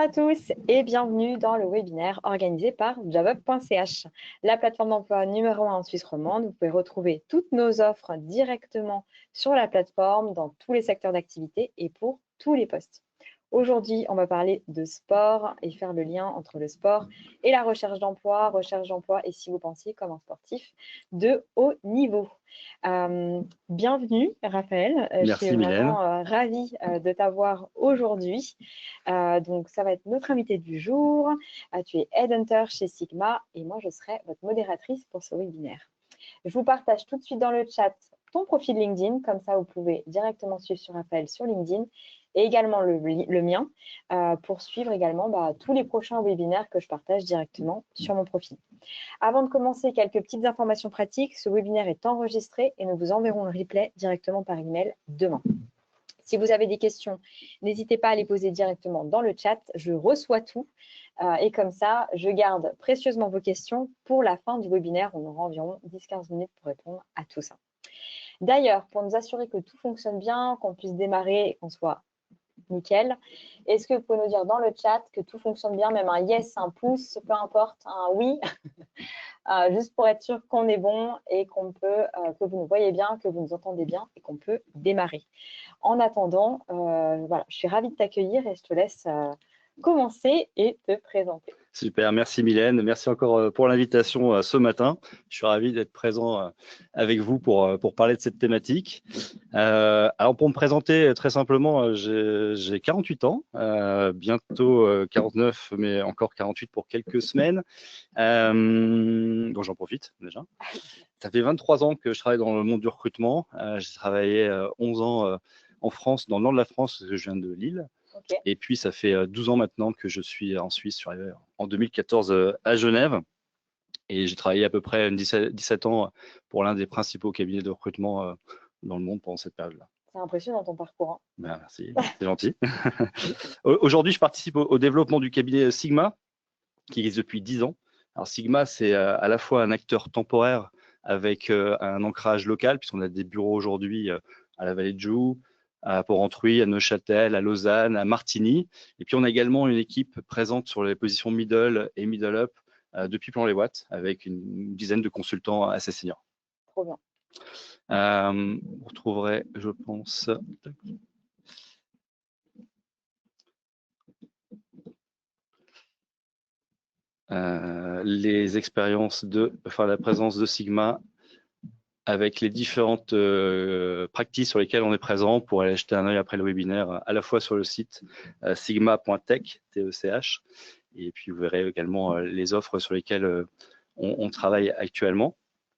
Bonjour à tous et bienvenue dans le webinaire organisé par jobup.ch, la plateforme d'emploi numéro 1 en Suisse romande. Vous pouvez retrouver toutes nos offres directement sur la plateforme dans tous les secteurs d'activité et pour tous les postes. Aujourd'hui, on va parler de sport et faire le lien entre le sport et la recherche d'emploi et si vous pensiez comme un sportif de haut niveau. Bienvenue Raphaël, je suis Merci Mylène. vraiment ravie de t'avoir aujourd'hui. Donc ça va être notre invité du jour. Tu es Headhunter chez Sigma et moi je serai votre modératrice pour ce webinaire. Je vous partage tout de suite dans le chat ton profil LinkedIn, comme ça vous pouvez directement suivre sur Raphaël sur LinkedIn et également le mien pour suivre également tous les prochains webinaires que je partage directement sur mon profil. Avant de commencer, quelques petites informations pratiques. Ce webinaire est enregistré et nous vous enverrons le replay directement par email demain. Si vous avez des questions, n'hésitez pas à les poser directement dans le chat. Je reçois tout et comme ça, je garde précieusement vos questions pour la fin du webinaire. On aura environ 10-15 minutes pour répondre à tout ça. D'ailleurs, pour nous assurer que tout fonctionne bien, qu'on puisse démarrer et qu'on soit nickel, est-ce que vous pouvez nous dire dans le chat que tout fonctionne bien, même un yes, un pouce, peu importe, un oui, juste pour être sûr qu'on est bon et qu'on peut, que vous nous voyez bien, que vous nous entendez bien et qu'on peut démarrer. En attendant, voilà, je suis ravie de t'accueillir et je te laisse commencer et te présenter. Super, merci Mylène. Merci encore pour l'invitation ce matin. Je suis ravi d'être présent avec vous pour parler de cette thématique. Alors pour me présenter très simplement, j'ai 48 ans, bientôt 49, mais encore 48 pour quelques semaines. Donc j'en profite déjà. Ça fait 23 ans que je travaille dans le monde du recrutement. J'ai travaillé 11 ans en France, dans le nord de la France, parce que je viens de Lille. Okay. Et puis, ça fait 12 ans maintenant que je suis en Suisse. Je suis arrivé en 2014 à Genève. Et j'ai travaillé à peu près 17 ans pour l'un des principaux cabinets de recrutement dans le monde pendant cette période-là. C'est impressionnant ton parcours. Hein. Ben, merci, c'est gentil. Aujourd'hui, je participe au développement du cabinet Sigma, qui existe depuis 10 ans. Alors, Sigma, c'est à la fois un acteur temporaire avec un ancrage local, puisqu'on a des bureaux aujourd'hui à la Vallée de Joux, à Port-Entruy, à Neuchâtel, à Lausanne, à Martigny. Et puis, on a également une équipe présente sur les positions middle et middle up depuis Plan-les-Ouates, avec une dizaine de consultants assez seniors. Trop bien. Vous retrouverez, je pense... les expériences la présence de Sigma avec les différentes practices sur lesquelles on est présent pour aller jeter un œil après le webinaire, à la fois sur le site sigma.tech, TECH, et puis vous verrez également les offres sur lesquelles on travaille actuellement.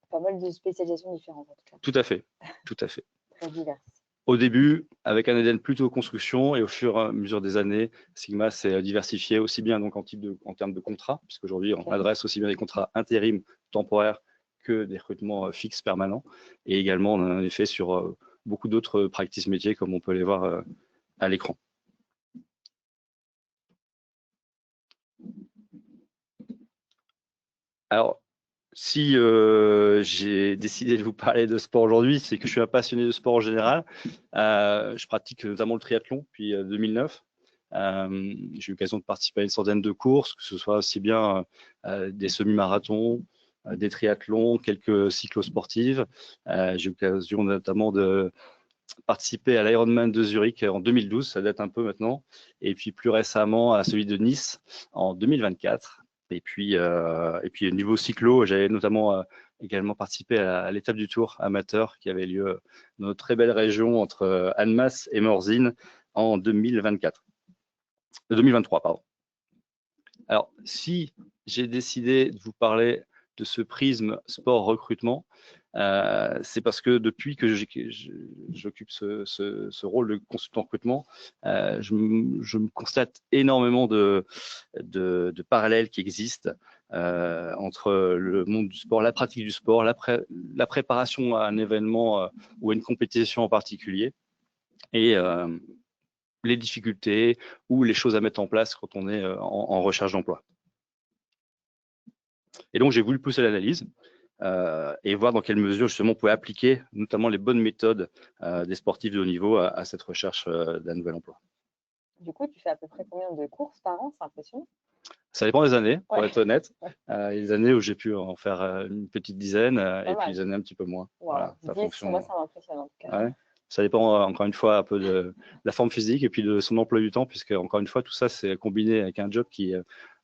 Pas mal de spécialisations différentes en tout cas. Tout à fait, tout à fait. Très diverses. Au début, avec un ADN plutôt construction, et au fur et à mesure des années, Sigma s'est diversifié aussi bien donc en termes de contrats, puisqu'aujourd'hui on adresse aussi bien des contrats intérim, temporaires, que des recrutements fixes permanents, et également on a un effet sur beaucoup d'autres practices métiers comme on peut les voir à l'écran. Alors, si j'ai décidé de vous parler de sport aujourd'hui, c'est que je suis un passionné de sport en général. Je pratique notamment le triathlon depuis 2009. J'ai eu l'occasion de participer à une centaine de courses, que ce soit aussi bien des semi-marathons, des triathlons, quelques cyclosportives. J'ai eu l'occasion notamment de participer à l'Ironman de Zurich en 2012, ça date un peu maintenant, et puis plus récemment à celui de Nice en 2024. Et puis au niveau cyclo, j'avais notamment également participé à l'étape du Tour amateur qui avait lieu dans notre très belle région entre Annemasse et Morzine en 2023, pardon. Alors, si j'ai décidé de vous parler de ce prisme sport-recrutement, c'est parce que depuis que j'occupe ce rôle de consultant recrutement, je me constate énormément de parallèles qui existent entre le monde du sport, la pratique du sport, la préparation à un événement ou à une compétition en particulier, et les difficultés ou les choses à mettre en place quand on est en recherche d'emploi. Et donc, j'ai voulu pousser l'analyse et voir dans quelle mesure, justement, on pouvait appliquer notamment les bonnes méthodes des sportifs de haut niveau à cette recherche d'un nouvel emploi. Du coup, tu fais à peu près combien de courses par an? C'est impressionnant. Ça dépend des années, pour Ouais. être honnête. Ouais. Il y a des années où j'ai pu en faire une petite dizaine Pas et puis mal. des années un petit peu moins. Wow. Voilà, ça 10, moi, fonction. ça m'impressionne en tout cas. Ouais. Ça dépend encore une fois un peu de la forme physique et puis de son emploi du temps, puisque encore une fois, tout ça, c'est combiné avec un job qui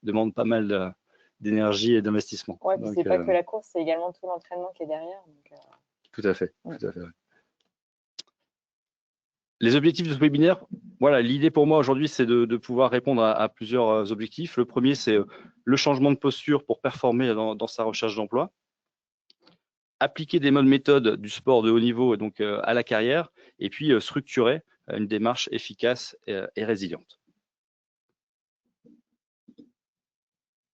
demande pas mal d'énergie et d'investissement. Ouais, puis Donc, c'est pas que la course, c'est également tout l'entraînement qui est derrière. Donc, tout à fait, Mm. tout à fait. Ouais. Les objectifs de ce webinaire, voilà, l'idée pour moi aujourd'hui, c'est de pouvoir répondre à plusieurs objectifs. Le premier, c'est le changement de posture pour performer dans sa recherche d'emploi. Appliquer des modes méthodes du sport de haut niveau et donc à la carrière, et puis structurer une démarche efficace et résiliente.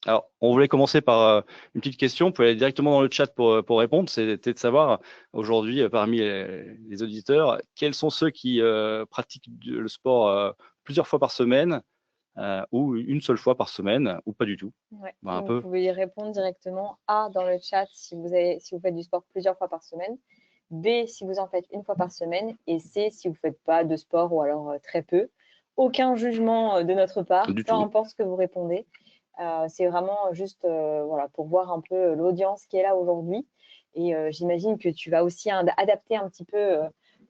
Alors, on voulait commencer par une petite question. Vous pouvez aller directement dans le chat pour répondre. C'était de savoir aujourd'hui, parmi les auditeurs, quels sont ceux qui pratiquent le sport plusieurs fois par semaine ou une seule fois par semaine ou pas du tout. Ouais. Un Vous peu. pouvez y répondre directement. A, dans le chat, si vous faites du sport plusieurs fois par semaine. B, si vous en faites une fois par semaine. Et C, si vous ne faites pas de sport ou alors très peu. Aucun jugement de notre part, Du peu tout. importe ce que vous répondez. C'est vraiment juste voilà, pour voir un peu l'audience qui est là aujourd'hui. Et j'imagine que tu vas aussi adapter un petit peu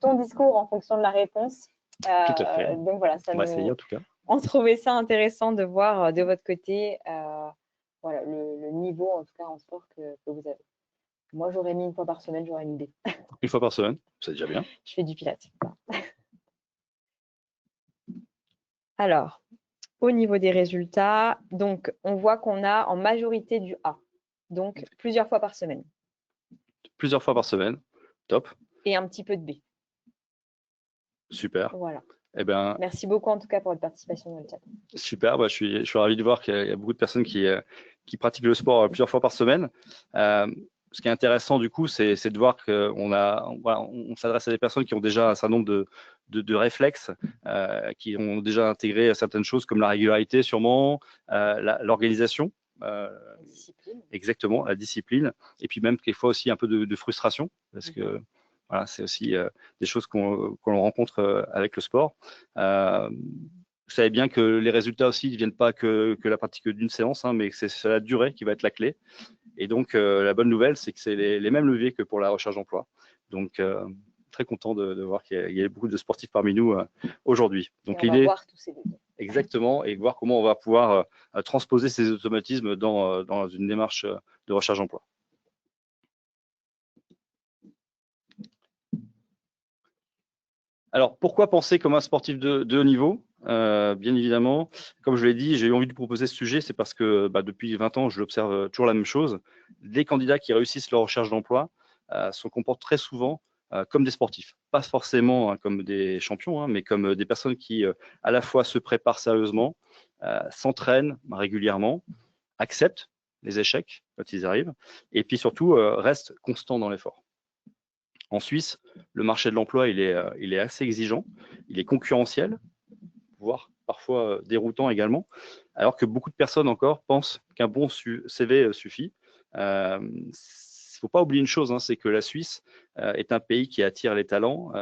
ton discours en fonction de la réponse. Tout à fait. Donc voilà, On va essayer en tout cas. on trouvait ça intéressant de voir de votre côté voilà, le niveau, en tout cas en sport, que vous avez. Moi, j'aurais mis une fois par semaine, j'aurais mis B. Une fois par semaine, c'est déjà bien. Je fais du pilates. Alors, au niveau des résultats, donc on voit qu'on a en majorité du A, donc plusieurs fois par semaine. Plusieurs fois par semaine, top. Et un petit peu de B. Super. Voilà. Eh ben, merci beaucoup en tout cas pour votre participation dans le chat. Super, bah, je suis ravi de voir qu'il y a beaucoup de personnes qui pratiquent le sport plusieurs fois par semaine. Ce qui est intéressant du coup, c'est de voir on s'adresse à des personnes qui ont déjà un certain nombre de réflexes, qui ont déjà intégré certaines choses comme la régularité sûrement, l'organisation. Discipline. Exactement, la discipline. Et puis même quelquefois aussi un peu de frustration, parce que voilà, c'est aussi des choses qu'on rencontre avec le sport. Vous savez bien que les résultats aussi ne viennent pas que la pratique d'une séance, hein, mais c'est la durée qui va être la clé. Et donc, la bonne nouvelle, c'est que c'est les mêmes leviers que pour la recherche d'emploi. Donc, très content de voir qu'il y a beaucoup de sportifs parmi nous aujourd'hui. Donc, l'idée, on va voir tous ces leviers. Exactement, et voir comment on va pouvoir transposer ces automatismes dans une démarche de recherche d'emploi. Alors, pourquoi penser comme un sportif de haut niveau? Bien évidemment, comme je l'ai dit, j'ai eu envie de proposer ce sujet, c'est parce que depuis 20 ans, je l'observe toujours la même chose. Les candidats qui réussissent leur recherche d'emploi se comportent très souvent comme des sportifs. Pas forcément comme des champions, mais comme des personnes qui, à la fois, se préparent sérieusement, s'entraînent régulièrement, acceptent les échecs quand ils arrivent, et puis surtout, restent constants dans l'effort. En Suisse, le marché de l'emploi, il est assez exigeant, il est concurrentiel, voire parfois déroutant également, alors que beaucoup de personnes encore pensent qu'un bon CV suffit. Il ne faut pas oublier une chose, hein, c'est que la Suisse est un pays qui attire les talents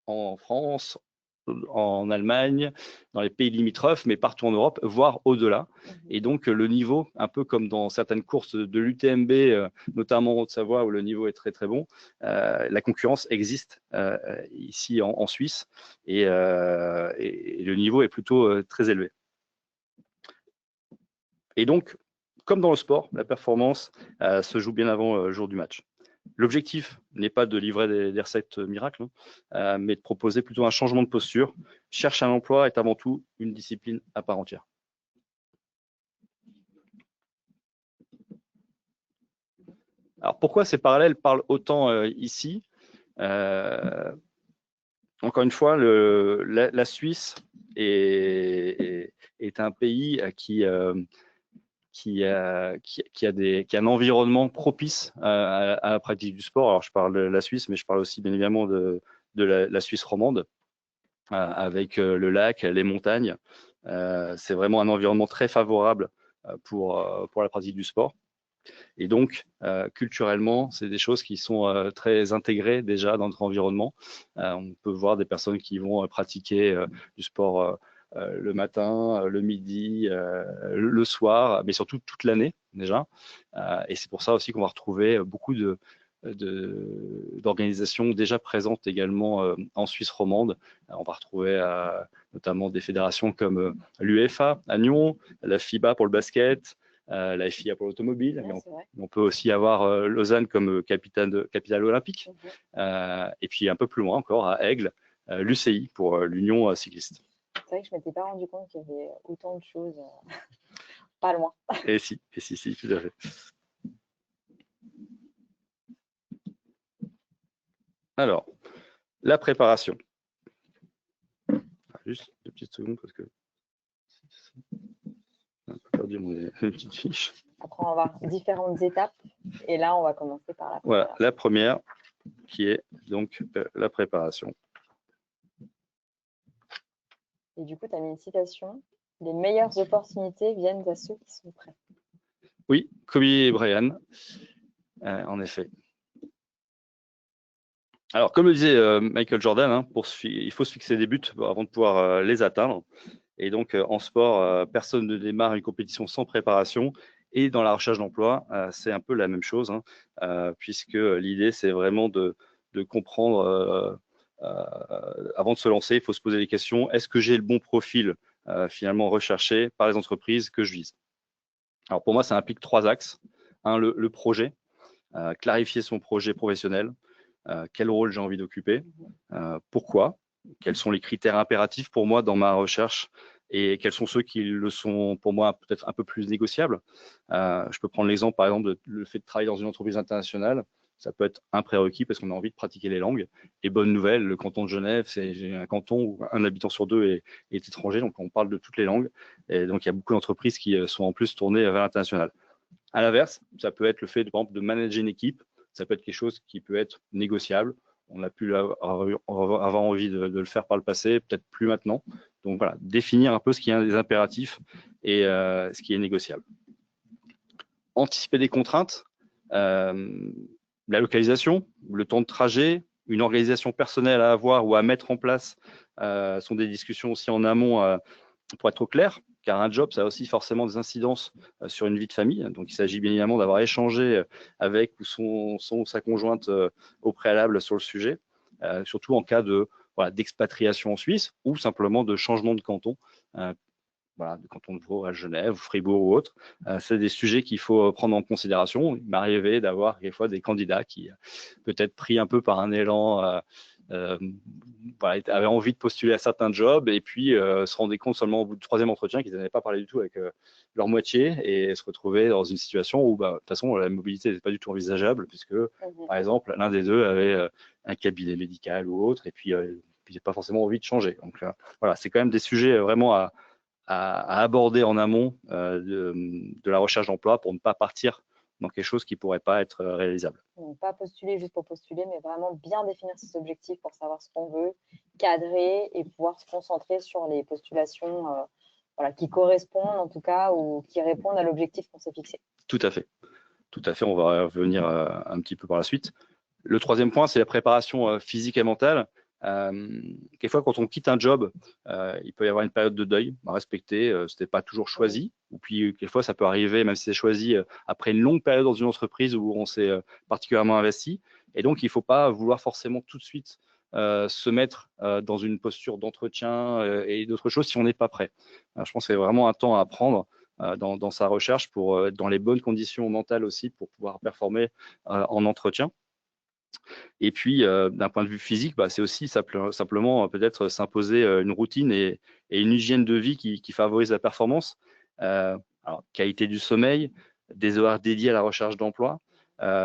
en France, en Allemagne, dans les pays limitrophes, mais partout en Europe, voire au-delà. Et donc, le niveau, un peu comme dans certaines courses de l'UTMB, notamment en Haute-Savoie, où le niveau est très, très bon, la concurrence existe ici en Suisse et le niveau est plutôt très élevé. Et donc, comme dans le sport, la performance se joue bien avant le jour du match. L'objectif n'est pas de livrer des recettes miracles, mais de proposer plutôt un changement de posture. Chercher un emploi est avant tout une discipline à part entière. Alors pourquoi ces parallèles parlent autant ici? Encore une fois, la Suisse est un pays qui a un environnement propice à la pratique du sport. Alors, je parle de la Suisse, mais je parle aussi bien évidemment de la Suisse romande, avec le lac, les montagnes. C'est vraiment un environnement très favorable pour la pratique du sport. Et donc, culturellement, c'est des choses qui sont très intégrées déjà dans notre environnement. On peut voir des personnes qui vont pratiquer du sport le matin, le midi, le soir, mais surtout toute l'année déjà. Et c'est pour ça aussi qu'on va retrouver beaucoup d'organisations déjà présentes également en Suisse romande. On va retrouver notamment des fédérations comme l'UEFA à Nyon, la FIBA pour le basket, la FIA pour l'automobile. Ouais, on peut aussi avoir Lausanne comme capitale olympique. Et puis un peu plus loin encore, à Aigle, l'UCI pour l'Union cycliste. C'est vrai que je ne m'étais pas rendu compte qu'il y avait autant de choses pas loin. Et si, tout à fait. Alors, la préparation. Juste 2 petites secondes parce que j'ai un peu perdu mon petite fiche. Après, on va voir différentes étapes. Et là, on va commencer par la préparation. Voilà, la première qui est donc la préparation. Et du coup, tu as mis une citation. Les meilleures opportunités viennent à ceux qui sont prêts. Oui, Kobe et Bryant, en effet. Alors, comme le disait Michael Jordan, hein, il faut se fixer des buts avant de pouvoir les atteindre. Et donc, en sport, personne ne démarre une compétition sans préparation. Et dans la recherche d'emploi, c'est un peu la même chose, hein, puisque l'idée, c'est vraiment de comprendre, avant de se lancer, il faut se poser les questions, est-ce que j'ai le bon profil finalement recherché par les entreprises que je vise? Alors, pour moi, ça implique 3 axes. Un, le projet, clarifier son projet professionnel. Quel rôle j'ai envie d'occuper, pourquoi, quels sont les critères impératifs pour moi dans ma recherche et quels sont ceux qui le sont pour moi peut-être un peu plus négociables. Je peux prendre l'exemple par exemple de le fait de travailler dans une entreprise internationale. Ça peut être un prérequis parce qu'on a envie de pratiquer les langues. Et bonne nouvelle, le canton de Genève, c'est un canton où un habitant sur 2 est étranger, donc on parle de toutes les langues. Et donc il y a beaucoup d'entreprises qui sont en plus tournées vers l'international. À l'inverse, ça peut être le fait par exemple, de manager une équipe. Ça peut être quelque chose qui peut être négociable. On a pu avoir envie de le faire par le passé, peut-être plus maintenant. Donc voilà, définir un peu ce qui est des impératifs et ce qui est négociable. Anticiper des contraintes, la localisation, le temps de trajet, une organisation personnelle à avoir ou à mettre en place sont des discussions aussi en amont pour être au clair, car un job, ça a aussi forcément des incidences sur une vie de famille. Donc, il s'agit bien évidemment d'avoir échangé avec ou sa conjointe au préalable sur le sujet, surtout en cas d'expatriation en Suisse ou simplement de changement de canton, de canton de Vaud à Genève, Fribourg ou autre. C'est des sujets qu'il faut prendre en considération. Il m'est arrivé d'avoir quelquefois des candidats qui, peut-être pris un peu par un élan, avaient envie de postuler à certains jobs et puis se rendaient compte seulement au bout du 3e entretien qu'ils n'avaient pas parlé du tout avec leur moitié et se retrouvaient dans une situation où de toute façon la mobilité n'était pas du tout envisageable puisque par exemple l'un des deux avait un cabinet médical ou autre et puis ils n'avaient pas forcément envie de changer. Donc voilà, c'est quand même des sujets vraiment à aborder en amont de la recherche d'emploi pour ne pas partir dans quelque chose qui ne pourrait pas être réalisable. Donc, pas postuler juste pour postuler, mais vraiment bien définir ses objectifs pour savoir ce qu'on veut, cadrer et pouvoir se concentrer sur les postulations qui correspondent en tout cas ou qui répondent à l'objectif qu'on s'est fixé. Tout à fait. Tout à fait, on va revenir un petit peu par la suite. Le 3e point, c'est la préparation physique et mentale. Quelquefois, quand on quitte un job, il peut y avoir une période de deuil à respecter. Ce n'était pas toujours choisi. Ou puis, quelquefois, ça peut arriver, même si c'est choisi, après une longue période dans une entreprise où on s'est particulièrement investi. Et donc, il ne faut pas vouloir forcément tout de suite se mettre dans une posture d'entretien et d'autres choses si on n'est pas prêt. Je pense que c'est vraiment un temps à prendre dans sa recherche pour être dans les bonnes conditions mentales aussi pour pouvoir performer en entretien. Et puis, d'un point de vue physique, c'est aussi simplement peut-être s'imposer une routine et une hygiène de vie qui favorise la performance. Alors, qualité du sommeil, des horaires dédiés à la recherche d'emploi,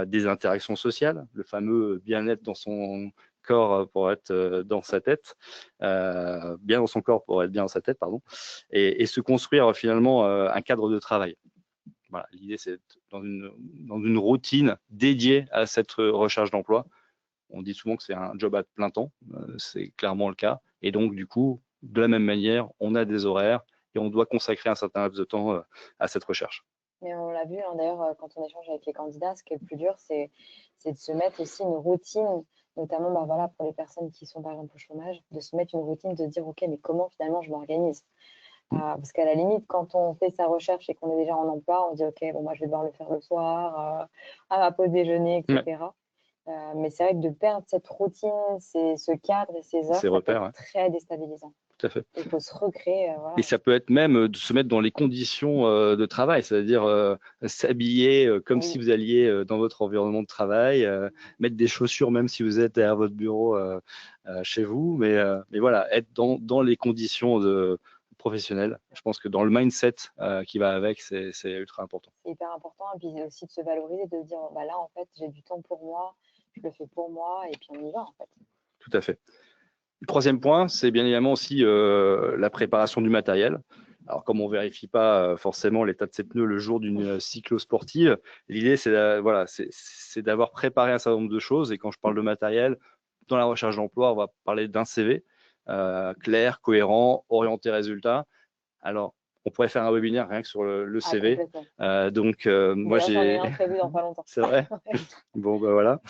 des interactions sociales, le fameux bien-être dans son corps pour être dans sa tête, bien dans son corps pour être bien dans sa tête, pardon, et se construire finalement un cadre de travail. Voilà, l'idée, c'est dans une routine dédiée à cette recherche d'emploi. On dit souvent que c'est un job à plein temps, c'est clairement le cas. Et donc, du coup, de la même manière, on a des horaires et on doit consacrer un certain laps de temps à cette recherche. Mais on l'a vu, hein, d'ailleurs, quand on échange avec les candidats, ce qui est le plus dur, c'est de se mettre aussi une routine, notamment voilà, pour les personnes qui sont par exemple au chômage, de se mettre une routine, de dire, OK, mais comment finalement je m'organise? Parce qu'à la limite, quand on fait sa recherche et qu'on est déjà en emploi, on dit, OK, bon, moi, je vais devoir le faire le soir, à ma pause déjeuner, Ouais, etc. Mais c'est vrai que de perdre cette routine, ce cadre et ces heures, ces ça peut repères, être ouais, très déstabilisant. tout à fait. Il faut se recréer, Et voilà. ça peut être même de se mettre dans les conditions de travail, c'est-à-dire s'habiller comme si Oui, vous alliez dans votre environnement de travail, mettre des chaussures même si vous êtes derrière votre bureau chez vous, mais voilà, être dans les conditions professionnelles. Je pense que dans le mindset qui va avec, c'est ultra important. c'est hyper important. Et puis aussi de se valoriser, de dire, bah là, en fait, j'ai du temps pour moi, je le fais pour moi, et puis on y va, en fait. Tout à fait. Le troisième point, c'est bien évidemment aussi la préparation du matériel. Alors, comme on ne vérifie pas forcément l'état de ses pneus le jour d'une cyclo-sportive, l'idée, voilà, c'est d'avoir préparé un certain nombre de choses. Et quand je parle de matériel, dans la recherche d'emploi, on va parler d'un CV clair, cohérent, orienté résultat. Alors, on pourrait faire un webinaire rien que sur le Ah, CV. complètement. Moi, D'ailleurs, j'en ai un prévu dans pas longtemps. c'est vrai. Bon, ben voilà.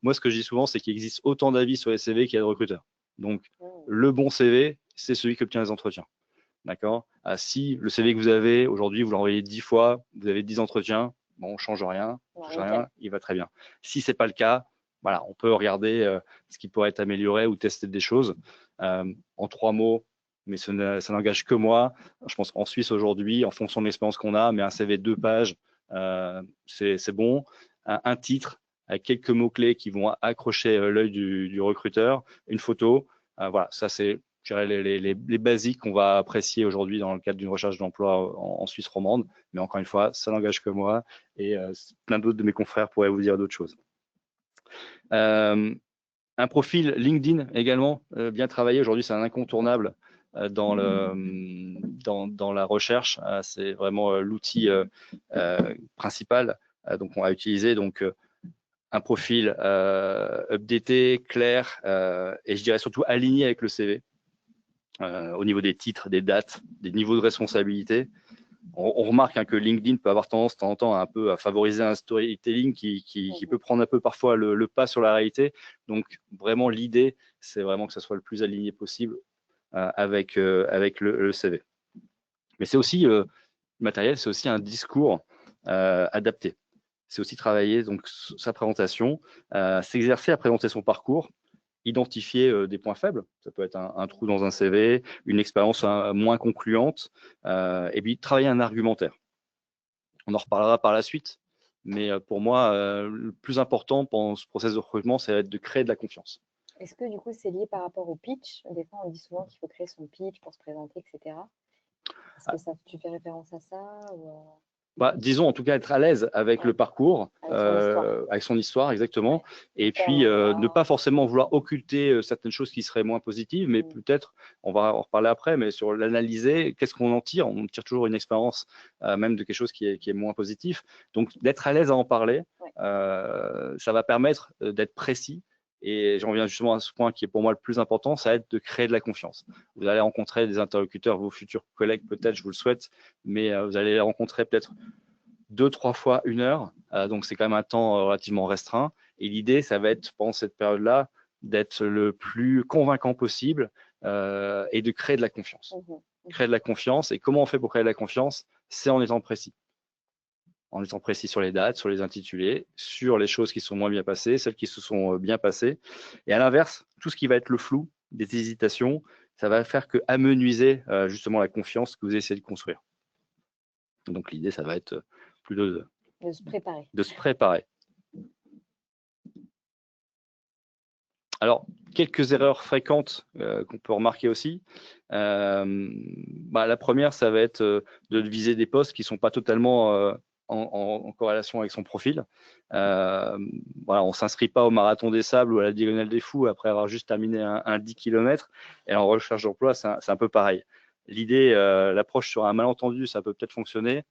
Moi, ce que je dis souvent, c'est qu'il existe autant d'avis sur les CV qu'il y a de recruteurs. Donc, Mmh. le bon CV, c'est celui qui obtient les entretiens. D'accord. Si le CV que vous avez aujourd'hui, vous l'envoyez 10 fois, vous avez 10 entretiens, bon, on ne change rien, Non, nickel. il va très bien. Si ce n'est pas le cas, voilà, on peut regarder ce qui pourrait être amélioré ou tester des choses. En 3 mots, mais ça n'engage que moi. Je pense qu'en Suisse aujourd'hui, en fonction de l'expérience qu'on a, mais un CV 2 pages, c'est bon. Un titre avec quelques mots-clés qui vont accrocher l'œil du recruteur, une photo. Voilà, ça c'est, je dirais, les basiques qu'on va apprécier aujourd'hui dans le cadre d'une recherche d'emploi en Suisse romande. Mais encore une fois, ça n'engage que moi et plein d'autres de mes confrères pourraient vous dire d'autres choses. Un profil LinkedIn également, bien travaillé. Aujourd'hui, c'est un incontournable dans la recherche. C'est vraiment l'outil principal. Donc, on va utiliser un profil updaté, clair et je dirais surtout aligné avec le CV au niveau des titres, des dates, des niveaux de responsabilité. On remarque que LinkedIn peut avoir tendance de temps en temps un peu à favoriser un storytelling qui peut prendre un peu parfois le pas sur la réalité. Donc vraiment l'idée, c'est vraiment que ça soit le plus aligné possible avec le CV. Mais c'est aussi le matériel, c'est aussi un discours adapté. C'est aussi travailler donc sa présentation, s'exercer à présenter son parcours, identifier des points faibles. Ça peut être un trou dans un CV, une expérience moins concluante, et puis travailler un argumentaire. On en reparlera par la suite, mais pour moi, le plus important pendant ce processus de recrutement, c'est de créer de la confiance. Est-ce que du coup, c'est lié par rapport au pitch? Des fois, on dit souvent qu'il faut créer son pitch pour se présenter, etc. Est-ce que tu fais référence à ça ou Disons en tout cas être à l'aise avec ouais, le parcours, avec son histoire? avec son histoire exactement, Ouais. et puis Thème, ne voilà. pas forcément vouloir occulter certaines choses qui seraient moins positives, mais Mmh. peut-être, on va en reparler après, mais sur l'analyser, qu'est-ce qu'on en tire? On tire toujours une expérience même de quelque chose qui est moins positif. Donc d'être à l'aise à en parler, Ouais. ça va permettre d'être précis. Et j'en reviens justement à ce point qui est pour moi le plus important, ça va être de créer de la confiance. Vous allez rencontrer des interlocuteurs, vos futurs collègues peut-être, je vous le souhaite, mais vous allez les rencontrer peut-être 2-3 fois 1 heure. Donc, c'est quand même un temps relativement restreint. Et l'idée, ça va être, pendant cette période-là, d'être le plus convaincant possible et de créer de la confiance. Mmh. Créer de la confiance. Et comment on fait pour créer de la confiance? C'est en étant précis. En étant précis sur les dates, sur les intitulés, sur les choses qui sont moins bien passées, celles qui se sont bien passées. Et à l'inverse, tout ce qui va être le flou, des hésitations, ça va faire que amenuiser justement la confiance que vous essayez de construire. Donc l'idée, ça va être plutôt De se préparer. de se préparer. Alors, quelques erreurs fréquentes qu'on peut remarquer aussi. La première, ça va être de viser des postes qui ne sont pas totalement en corrélation avec son profil. Voilà, on ne s'inscrit pas au marathon des sables ou à la diagonale des fous après avoir juste terminé un 10 km. Et en recherche d'emploi, c'est un peu pareil. L'idée, l'approche sur un malentendu, ça peut peut-être fonctionner.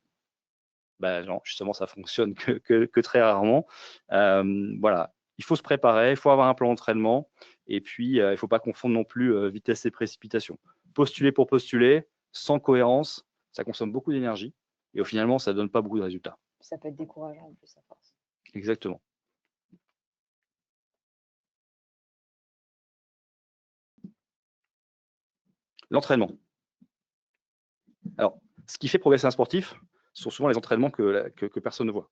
Non, justement, ça fonctionne que très rarement. Voilà, il faut se préparer, il faut avoir un plan d'entraînement, et puis il ne faut pas confondre non plus vitesse et précipitation. Postuler pour postuler, sans cohérence, ça consomme beaucoup d'énergie. et au finalement, ça ne donne pas beaucoup de résultats. Ça peut être décourageant en plus à force. Exactement. L'entraînement. Alors, ce qui fait progresser un sportif, ce sont souvent les entraînements que personne ne voit.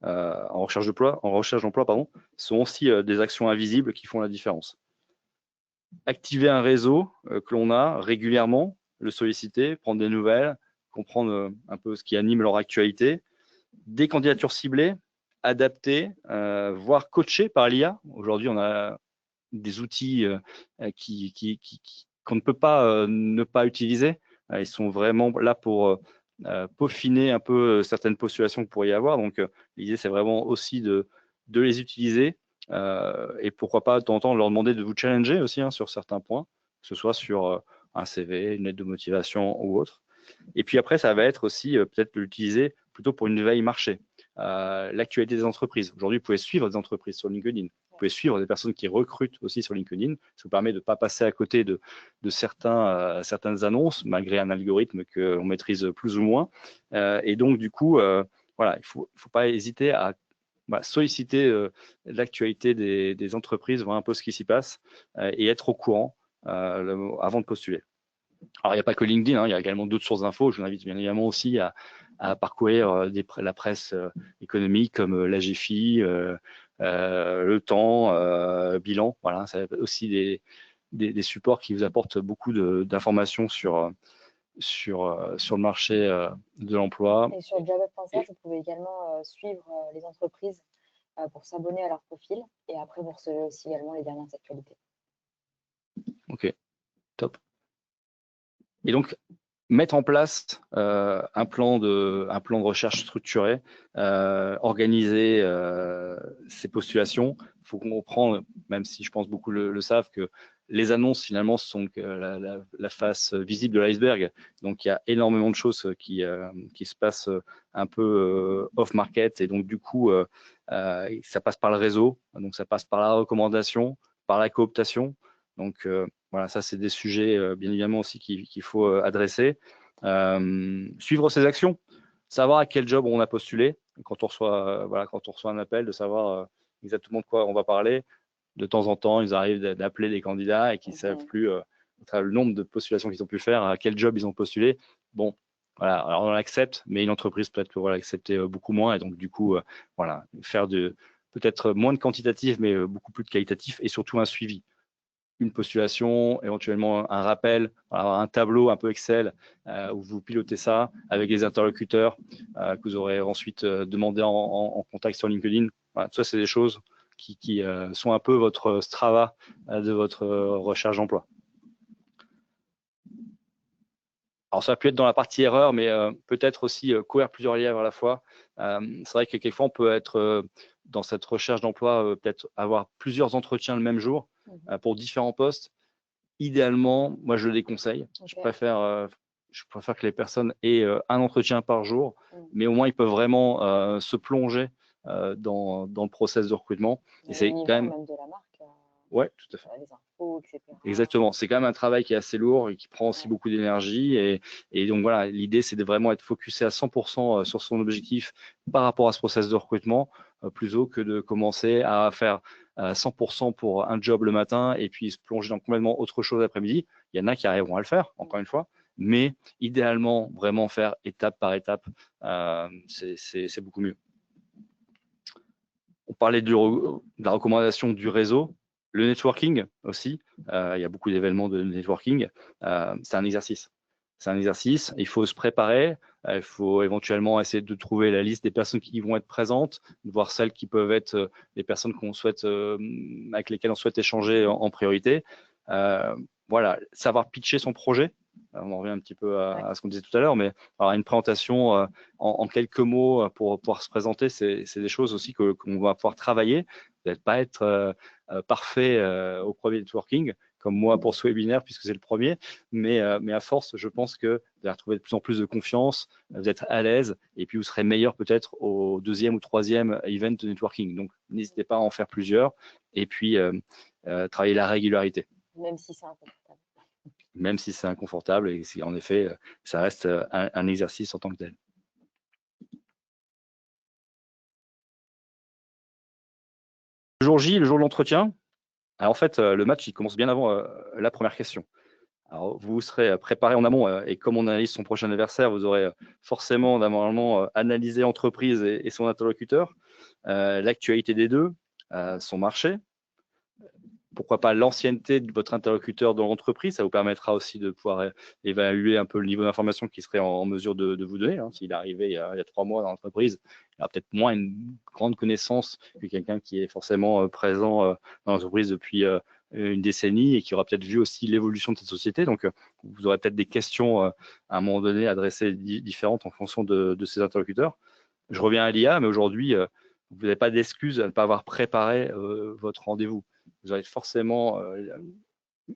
En recherche d'emploi, pardon, sont aussi des actions invisibles qui font la différence. Activer un réseau que l'on a régulièrement, le solliciter, prendre des nouvelles, comprendre un peu ce qui anime leur actualité, des candidatures ciblées, adaptées, voire coachées par l'IA. Aujourd'hui, on a des outils qu'on ne peut pas ne pas utiliser. Ils sont vraiment là pour peaufiner un peu certaines postulations qu'il pourrait y avoir. Donc, l'idée, c'est vraiment aussi de les utiliser et pourquoi pas de temps en temps leur demander de vous challenger aussi sur certains points, que ce soit sur un CV, une lettre de motivation ou autre. Et puis après, ça va être aussi peut-être de l'utiliser plutôt pour une veille marché. L'actualité des entreprises. Aujourd'hui, vous pouvez suivre des entreprises sur LinkedIn. Vous pouvez suivre des personnes qui recrutent aussi sur LinkedIn. Ça vous permet de ne pas passer à côté de certaines annonces, malgré un algorithme qu'on maîtrise plus ou moins. Et donc, du coup, voilà, il ne faut pas hésiter à solliciter l'actualité des entreprises, voir un peu ce qui s'y passe et être au courant avant de postuler. Alors, il n'y a pas que LinkedIn, il y a également d'autres sources d'infos. Je vous invite bien évidemment aussi à parcourir la presse économique comme l'AGFI, Le Temps, Bilan. Voilà, c'est aussi des supports qui vous apportent beaucoup d'informations sur le marché de l'emploi. Et sur jobup.ch, vous pouvez également suivre les entreprises pour s'abonner à leur profil et après vous recevez aussi également les dernières actualités. Ok, top. Et donc, mettre en place un plan de recherche structuré, organiser ces postulations. Il faut comprendre, même si je pense beaucoup le savent, que les annonces finalement sont la face visible de l'iceberg. Donc il y a énormément de choses qui se passent un peu off-market et donc du coup ça passe par le réseau, donc ça passe par la recommandation, par la cooptation. Donc voilà, ça c'est des sujets bien évidemment aussi qu'il faut adresser. Suivre ses actions, savoir à quel job on a postulé quand on reçoit un appel, de savoir exactement de quoi on va parler. De temps en temps, ils arrivent d'appeler les candidats et qu'ils ne savent plus le nombre de postulations qu'ils ont pu faire, à quel job ils ont postulé. Bon, voilà, alors on l'accepte, mais une entreprise peut-être pourrait l'accepter beaucoup moins et donc du coup, voilà, faire peut-être moins de quantitatif, mais beaucoup plus de qualitatif et surtout un suivi. Une postulation, éventuellement un rappel, un tableau un peu Excel où vous pilotez ça avec les interlocuteurs que vous aurez ensuite demandé en contact sur LinkedIn. Voilà, ça, c'est des choses qui sont un peu votre Strava de votre recherche d'emploi. Alors, ça va pu être dans la partie erreur, mais peut-être aussi courir plusieurs lièvres à la fois. C'est vrai que quelquefois, on peut être dans cette recherche d'emploi, peut-être avoir plusieurs entretiens le même jour pour différents postes. Idéalement, moi, je le déconseille. Okay. Je préfère que les personnes aient un entretien par jour, mais au moins, ils peuvent vraiment se plonger dans le process de recrutement. Et c'est quand même de la marque. Ouais, tout à fait. Les infos, etc. Exactement. C'est quand même un travail qui est assez lourd et qui prend aussi beaucoup d'énergie. Et donc, voilà, l'idée, c'est de vraiment être focusé à 100% sur son objectif par rapport à ce process de recrutement, plutôt que de commencer à faire 100% pour un job le matin et puis se plonger dans complètement autre chose l'après-midi. Il y en a qui arriveront à le faire, encore une fois, mais idéalement, vraiment faire étape par étape, c'est beaucoup mieux. On parlait de la recommandation du réseau. Le networking aussi, il y a beaucoup d'événements de networking. C'est un exercice. C'est un exercice, il faut se préparer, il faut éventuellement essayer de trouver la liste des personnes qui vont être présentes, de voir celles qui peuvent être les personnes avec lesquelles on souhaite échanger en priorité. Voilà, savoir pitcher son projet. On en revient un petit peu à ce qu'on disait tout à l'heure, mais alors une présentation en quelques mots pour pouvoir se présenter, c'est des choses aussi qu'on va pouvoir travailler. Vous n'allez pas être parfait au premier networking, comme moi pour ce webinaire, puisque c'est le premier, mais à force, je pense que vous allez retrouver de plus en plus de confiance, vous êtes à l'aise, et puis vous serez meilleur peut-être au deuxième ou troisième event de networking. Donc, n'hésitez pas à en faire plusieurs, et puis travailler la régularité. Même si c'est inconfortable. Même si c'est inconfortable, et si en effet, ça reste un exercice en tant que tel. Le jour J, le jour de l'entretien, en fait, le match, il commence bien avant la première question. Alors, vous serez préparé en amont et comme on analyse son prochain adversaire, vous aurez forcément normalement analysé l'entreprise et son interlocuteur, l'actualité des deux, son marché, pourquoi pas l'ancienneté de votre interlocuteur dans l'entreprise. Ça vous permettra aussi de pouvoir évaluer un peu le niveau d'information qu'il serait en mesure de vous donner. S'il est arrivé il y a 3 mois dans l'entreprise, il aura peut-être moins une grande connaissance que quelqu'un qui est forcément présent dans l'entreprise depuis une décennie et qui aura peut-être vu aussi l'évolution de cette société. Donc, vous aurez peut-être des questions à un moment donné adressées différentes en fonction de ces interlocuteurs. Je reviens à l'IA, mais aujourd'hui, vous n'avez pas d'excuse à ne pas avoir préparé votre rendez-vous. Vous aurez forcément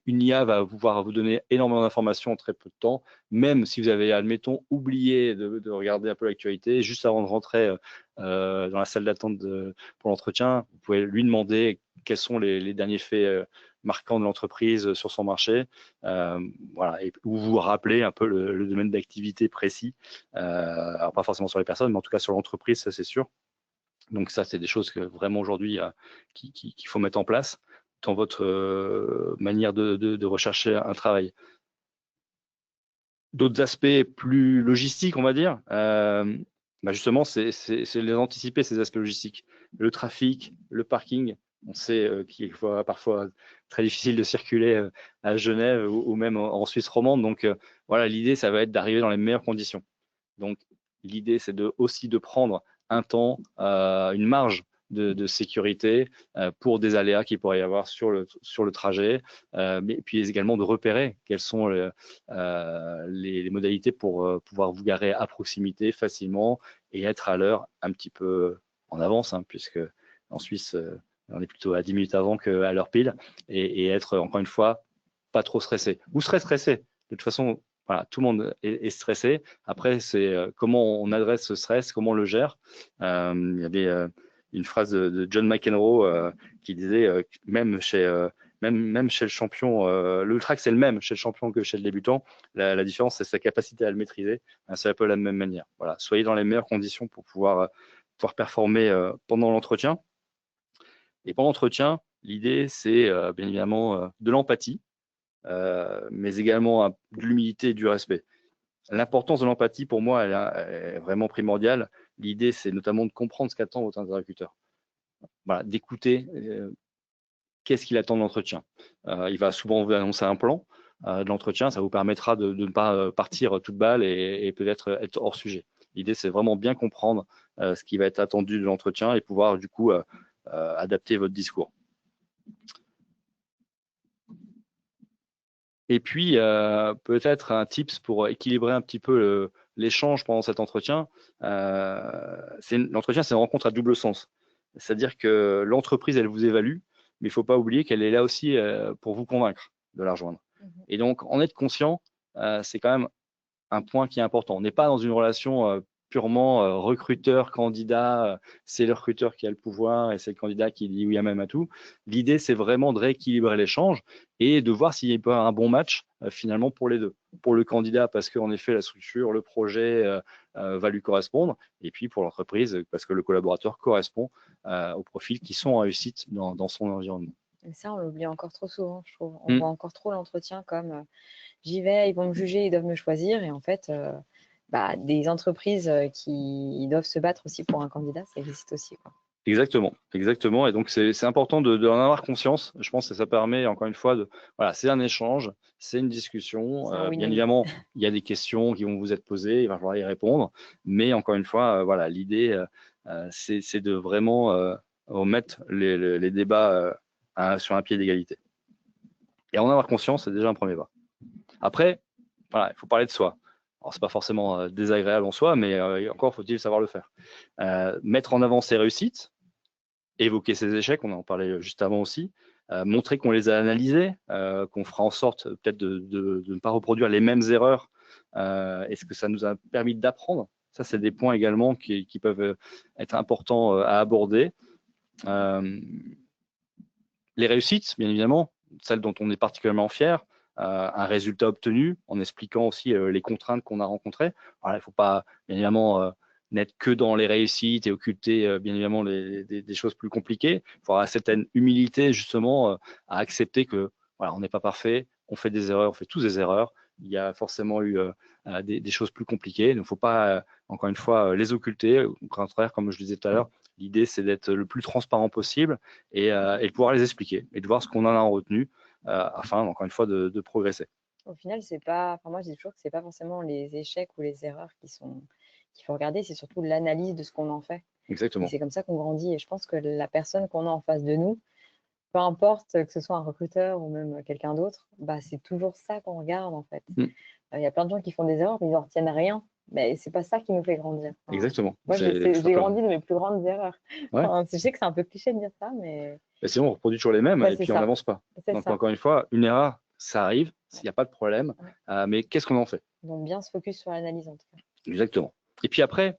une IA va pouvoir vous donner énormément d'informations en très peu de temps, même si vous avez, admettons, oublié de regarder un peu l'actualité, juste avant de rentrer dans la salle d'attente pour l'entretien, vous pouvez lui demander quels sont les derniers faits marquants de l'entreprise sur son marché, voilà, ou vous rappeler un peu le domaine d'activité précis, alors pas forcément sur les personnes, mais en tout cas sur l'entreprise, ça c'est sûr. Donc ça, c'est des choses que vraiment aujourd'hui qu'il faut mettre en place dans votre manière de rechercher un travail. D'autres aspects plus logistiques, on va dire, justement, c'est les anticiper, ces aspects logistiques. Le trafic, le parking, on sait qu'il est parfois très difficile de circuler à Genève ou même en Suisse romande. Donc voilà, l'idée, ça va être d'arriver dans les meilleures conditions. Donc l'idée, c'est aussi de prendre un temps, une marge de sécurité pour des aléas qu'il pourrait y avoir sur le trajet, mais puis également de repérer quelles sont les modalités pour pouvoir vous garer à proximité facilement et être à l'heure un petit peu en avance, puisque en Suisse, on est plutôt à 10 minutes avant qu'à l'heure pile, et être encore une fois pas trop stressé. Vous serez stressé. De toute façon, voilà, tout le monde est stressé. Après, c'est comment on adresse ce stress, comment on le gère. Il y avait une phrase de John McEnroe qui disait même chez le champion, le track c'est le même chez le champion que chez le débutant. La différence, c'est sa capacité à le maîtriser. C'est un peu la même manière. Voilà, soyez dans les meilleures conditions pour pouvoir performer pendant l'entretien. Et pendant l'entretien, l'idée, c'est bien évidemment de l'empathie, mais également de l'humilité et du respect. L'importance de l'empathie, pour moi, elle est vraiment primordiale. L'idée, c'est notamment de comprendre ce qu'attend votre interlocuteur. Voilà, d'écouter qu'est-ce qu'il attend de l'entretien. Il va souvent vous annoncer un plan de l'entretien. Ça vous permettra de ne pas partir toute balle et peut-être être hors sujet. L'idée, c'est vraiment bien comprendre ce qui va être attendu de l'entretien et pouvoir, du coup, adapter votre discours. Et puis, peut-être un tips pour équilibrer un petit peu l'échange pendant cet entretien. L'entretien, c'est une rencontre à double sens. C'est-à-dire que l'entreprise, elle vous évalue, mais il ne faut pas oublier qu'elle est là aussi pour vous convaincre de la rejoindre. Et donc, en être conscient, c'est quand même un point qui est important. On n'est pas dans une relation purement recruteur-candidat, c'est le recruteur qui a le pouvoir et c'est le candidat qui dit oui à même à tout. L'idée, c'est vraiment de rééquilibrer l'échange et de voir s'il y a un bon match finalement pour les deux. Pour le candidat, parce qu'en effet, la structure, le projet va lui correspondre, et puis pour l'entreprise, parce que le collaborateur correspond aux profils qui sont en réussite dans son environnement. Et ça, on l'oublie encore trop souvent, je trouve. On voit encore trop l'entretien comme j'y vais, ils vont me juger, ils doivent me choisir. Et en fait, des entreprises qui doivent se battre aussi pour un candidat, ça existe aussi, quoi. Exactement, exactement. Et donc, c'est important de en avoir conscience. Je pense que ça permet, encore une fois, voilà, c'est un échange, c'est une discussion. Bien évidemment, il y a des questions qui vont vous être posées, il va falloir y répondre. Mais encore une fois, voilà, l'idée, c'est de vraiment remettre les débats sur un pied d'égalité. Et en avoir conscience, c'est déjà un premier pas. Après, voilà, il faut parler de soi. Alors, c'est pas forcément désagréable en soi, mais encore faut-il savoir le faire. Mettre en avant ses réussites, évoquer ses échecs, on en parlait juste avant aussi, montrer qu'on les a analysés, qu'on fera en sorte peut-être de ne pas reproduire les mêmes erreurs. Est-ce que ça nous a permis d'apprendre? Ça, c'est des points également qui peuvent être importants à aborder. Les réussites, bien évidemment, celles dont on est particulièrement fier, un résultat obtenu en expliquant aussi les contraintes qu'on a rencontrées. Alors, il ne faut pas, bien évidemment, n'être que dans les réussites et occulter bien évidemment des choses plus compliquées. Il faut avoir une certaine humilité justement à accepter que voilà, on n'est pas parfait, on fait des erreurs, on fait tous des erreurs. Il y a forcément eu des choses plus compliquées. Il ne faut pas, encore une fois, les occulter. Au contraire, comme je le disais tout à l'heure, l'idée, c'est d'être le plus transparent possible et de pouvoir les expliquer et de voir ce qu'on en a retenu afin, encore une fois, de progresser. Au final, c'est pas, enfin, moi, je dis toujours que c'est pas forcément les échecs ou les erreurs qu'il faut regarder, c'est surtout l'analyse de ce qu'on en fait. Et Exactement. c'est comme ça qu'on grandit. Et je pense que la personne qu'on a en face de nous, peu importe que ce soit un recruteur ou même quelqu'un d'autre, bah, c'est toujours ça qu'on regarde en fait. Mm. Il y a plein de gens qui font des erreurs, mais ils n'en retiennent rien. Mais c'est pas ça qui nous fait grandir. Enfin, Exactement. moi, C'est tout j'ai simplement. grandi de mes plus grandes erreurs. Ouais. Enfin, je sais que c'est un peu cliché de dire ça, mais Et sinon, on reproduit toujours les mêmes bah, et c'est puis on ça. n'avance pas. C'est Donc, ça. encore une fois, une erreur, ça arrive, il Ouais. n'y a pas de problème. Ouais. Mais qu'est-ce qu'on en fait? Donc, bien se focus sur l'analyse en tout cas. Exactement. Et puis après,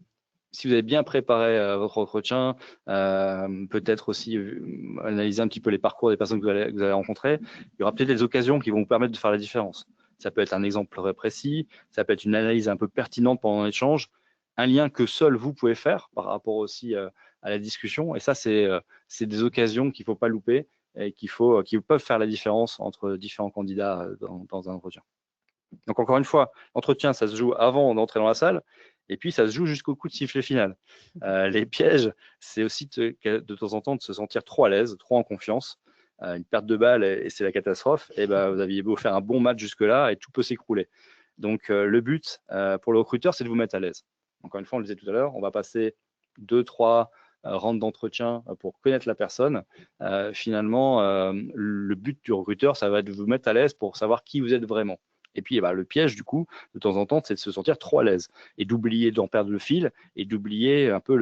si vous avez bien préparé votre entretien, peut-être aussi analyser un petit peu les parcours des personnes que vous allez rencontrer, il y aura peut-être des occasions qui vont vous permettre de faire la différence. Ça peut être un exemple précis, ça peut être une analyse un peu pertinente pendant l'échange, un lien que seul vous pouvez faire par rapport aussi à la discussion. Et ça, c'est des occasions qu'il ne faut pas louper et qui peuvent faire la différence entre différents candidats dans un entretien. Donc encore une fois, l'entretien, ça se joue avant d'entrer dans la salle, et puis ça se joue jusqu'au coup de sifflet final. Les pièges, c'est aussi de temps en temps de se sentir trop à l'aise, trop en confiance. Une perte de balle et c'est la catastrophe. Et ben, vous aviez beau faire un bon match jusque-là et tout peut s'écrouler. Donc le but pour le recruteur, c'est de vous mettre à l'aise. Encore une fois, on le disait tout à l'heure, on va passer 2-3 rounds d'entretien pour connaître la personne. Finalement, le but du recruteur, ça va être de vous mettre à l'aise pour savoir qui vous êtes vraiment. Et puis, le piège, du coup, de temps en temps, c'est de se sentir trop à l'aise et d'oublier, d'en perdre le fil et d'oublier un peu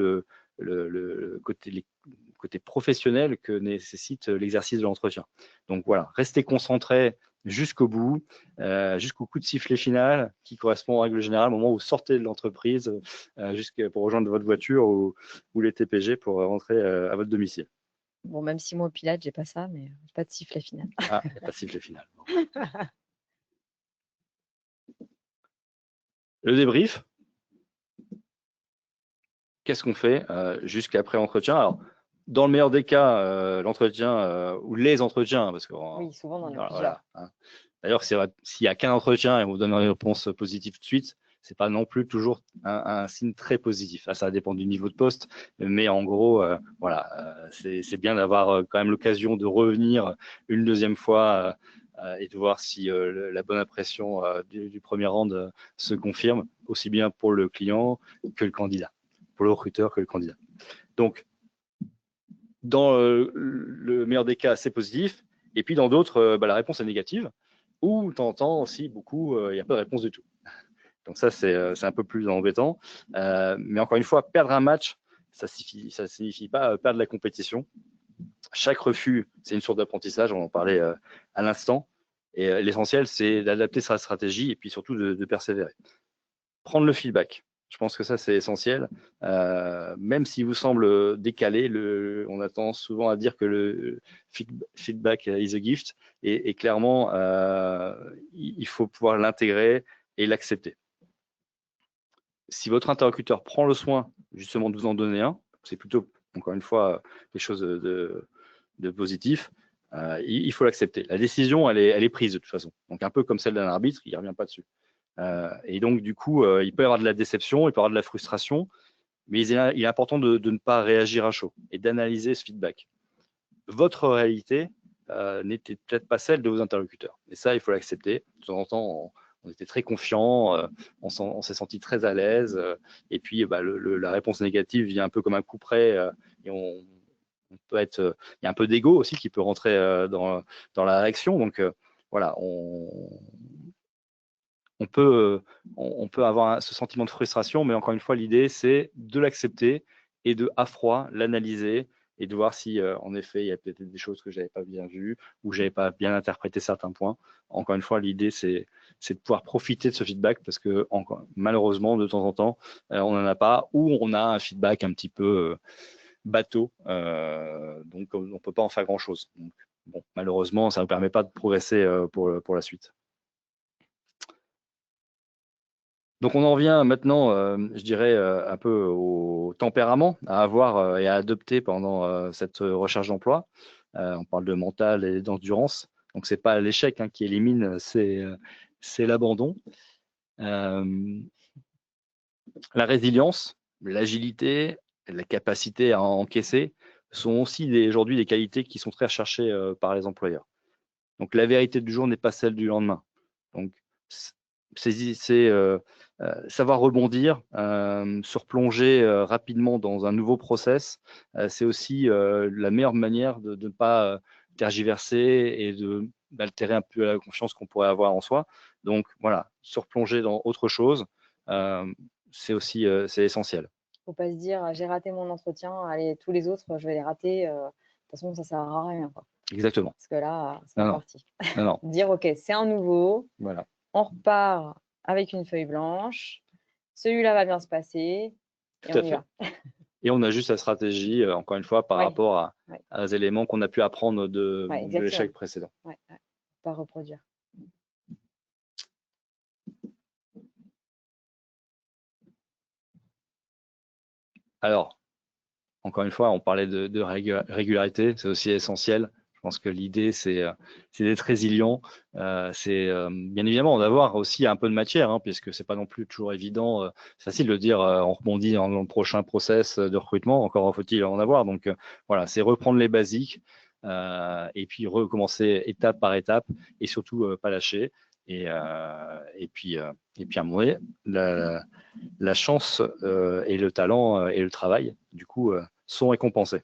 le côté professionnel que nécessite l'exercice de l'entretien. Donc voilà, restez concentré jusqu'au bout, jusqu'au coup de sifflet final qui correspond en règle générale au moment où vous sortez de l'entreprise pour rejoindre votre voiture ou les TPG pour rentrer à votre domicile. Bon, même si moi au Pilates, j'ai pas ça, mais pas de sifflet final. Ah, il n'y a pas de sifflet final. Bon. Le débrief, qu'est-ce qu'on fait jusqu'après l'entretien? Alors, dans le meilleur des cas, l'entretien ou les entretiens, parce que Oui, souvent dans les voilà, plusieurs. hein. D'ailleurs, s'il n'y a qu'un entretien et on vous donne une réponse positive tout de suite, c'est pas non plus toujours un signe très positif. Ça dépend du niveau de poste, mais en gros, voilà, c'est bien d'avoir quand même l'occasion de revenir une deuxième fois et de voir si la bonne impression du premier round se confirme, aussi bien pour le client que le candidat, pour le recruteur que le candidat. Donc, dans le meilleur des cas, c'est positif, et puis dans d'autres, la réponse est négative, ou tu entends aussi beaucoup, il n'y a pas de réponse du tout. Donc ça, c'est un peu plus embêtant. Mais encore une fois, perdre un match, ça ne signifie pas perdre la compétition. Chaque refus, c'est une source d'apprentissage, on en parlait à l'instant. Et l'essentiel, c'est d'adapter sa stratégie et puis surtout de persévérer. Prendre le feedback. Je pense que ça, c'est essentiel. Même s'il vous semble décalé, on a tendance souvent à dire que le feedback is a gift. Et clairement, il faut pouvoir l'intégrer et l'accepter. Si votre interlocuteur prend le soin justement de vous en donner un, c'est plutôt, encore une fois, quelque chose de positif, il faut l'accepter. La décision, elle est prise de toute façon. Donc un peu comme celle d'un arbitre, il ne revient pas dessus. Et donc, du coup, il peut y avoir de la déception, il peut y avoir de la frustration, mais il est important de ne pas réagir à chaud et d'analyser ce feedback. Votre réalité n'était peut-être pas celle de vos interlocuteurs. Et ça, il faut l'accepter. De temps en temps, on était très confiants, on s'est senti très à l'aise. Et puis, la réponse négative vient un peu comme un coup près. Et on peut être. Il y a un peu d'ego aussi qui peut rentrer dans la réaction. Donc, voilà, on peut avoir ce sentiment de frustration, mais encore une fois, l'idée, c'est de l'accepter et de, à froid, l'analyser et de voir si, en effet, il y a peut-être des choses que je n'avais pas bien vues ou je n'avais pas bien interprété certains points. Encore une fois, l'idée, c'est de pouvoir profiter de ce feedback parce que, malheureusement, de temps en temps, on n'en a pas ou on a un feedback un petit peu bateau. Donc, on ne peut pas en faire grand-chose. Donc, bon, malheureusement, ça ne nous permet pas de progresser pour la suite. Donc on en revient maintenant, je dirais, un peu au tempérament à avoir et à adopter pendant cette recherche d'emploi. On parle de mental et d'endurance. Donc c'est pas l'échec qui élimine, c'est l'abandon. La résilience, l'agilité, la capacité à encaisser sont aussi aujourd'hui des qualités qui sont très recherchées par les employeurs. Donc la vérité du jour n'est pas celle du lendemain. Donc c'est savoir rebondir, se replonger rapidement dans un nouveau process. C'est aussi la meilleure manière de ne pas tergiverser et d'altérer un peu la confiance qu'on pourrait avoir en soi. Donc voilà, se replonger dans autre chose, c'est aussi c'est essentiel. Faut pas se dire: «J'ai raté mon entretien, allez tous les autres, je vais les rater, de toute façon ça sert à rien, quoi». Exactement. Parce que là, c'est Non, mal non, parti. non, non. Dire: «OK, c'est un nouveau, Voilà. on repart avec une feuille blanche, celui-là va bien se passer et Tout on à y fait. va». Et on ajuste la stratégie, encore une fois, par Ouais, rapport à, ouais, à des éléments qu'on a pu apprendre ouais, de exactement. l'échec précédent. Ouais, ouais, pas reproduire. Alors, encore une fois, on parlait de régularité, c'est aussi essentiel. Je pense que l'idée, c'est d'être résilient. C'est bien évidemment d'avoir aussi un peu de matière, puisque c'est pas non plus toujours évident. C'est facile de dire on rebondit dans le prochain process de recrutement, encore faut-il en avoir. Donc voilà, c'est reprendre les basiques et puis recommencer étape par étape et surtout pas lâcher. Et puis à un moment donné, la chance et le talent et le travail, du coup, sont récompensés.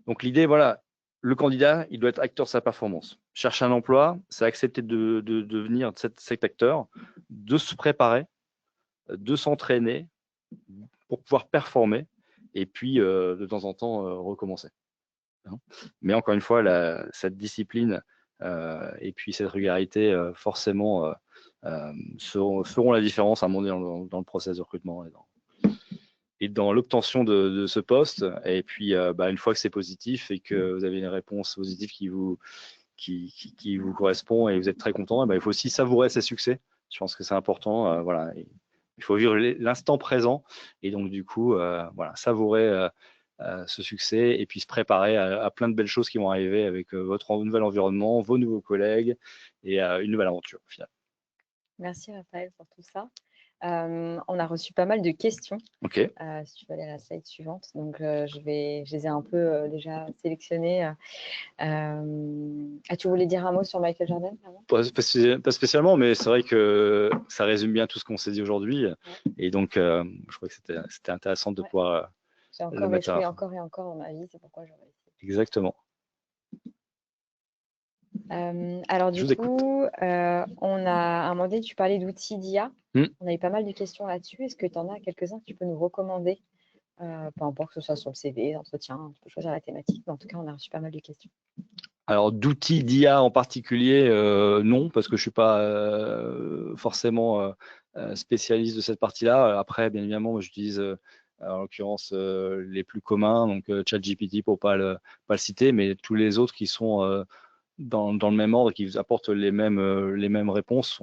Donc l'idée, voilà, le candidat, il doit être acteur de sa performance. Chercher un emploi, c'est accepter de devenir cet acteur, de se préparer, de s'entraîner pour pouvoir performer et puis de temps en temps recommencer. Mais encore une fois, cette discipline et puis cette régularité, forcément, feront la différence à un moment donné dans le process de recrutement et dans l'obtention de ce poste. Et puis, une fois que c'est positif et que vous avez une réponse positive qui vous correspond et vous êtes très content, il faut aussi savourer ces succès. Je pense que c'est important. Voilà. Il faut vivre l'instant présent et donc, du coup, voilà, savourer ce succès et puis se préparer à plein de belles choses qui vont arriver avec votre nouvel environnement, vos nouveaux collègues et une nouvelle aventure au final. Merci Raphaël pour tout ça. On a reçu pas mal de questions. Ok. Si tu veux aller à la slide suivante. Donc, je les ai un peu déjà sélectionnées. Tu voulais dire un mot sur Michael Jordan, avant? Pas spécialement, mais c'est vrai que ça résume bien tout ce qu'on s'est dit aujourd'hui. Ouais. Et donc, je crois que c'était intéressant de Ouais. pouvoir J'ai le encore mettre à la échoué fin. encore et encore dans ma vie, c'est pourquoi je réussi. Exactement. Alors Je du vous écoute. coup, on a à un moment donné, tu parlais d'outils d'IA. Hmm. On a eu pas mal de questions là-dessus. Est-ce que tu en as quelques-uns que tu peux nous recommander? Peu importe que ce soit sur le CV, l'entretien, tu peux choisir la thématique, mais en tout cas, on a reçu pas mal de questions. Alors, d'outils d'IA en particulier, non, parce que je suis pas forcément spécialiste de cette partie-là. Après, bien évidemment, moi, j'utilise en l'occurrence les plus communs, donc ChatGPT pour pas le citer, mais tous les autres qui sont dans le même ordre, qui vous apportent les mêmes réponses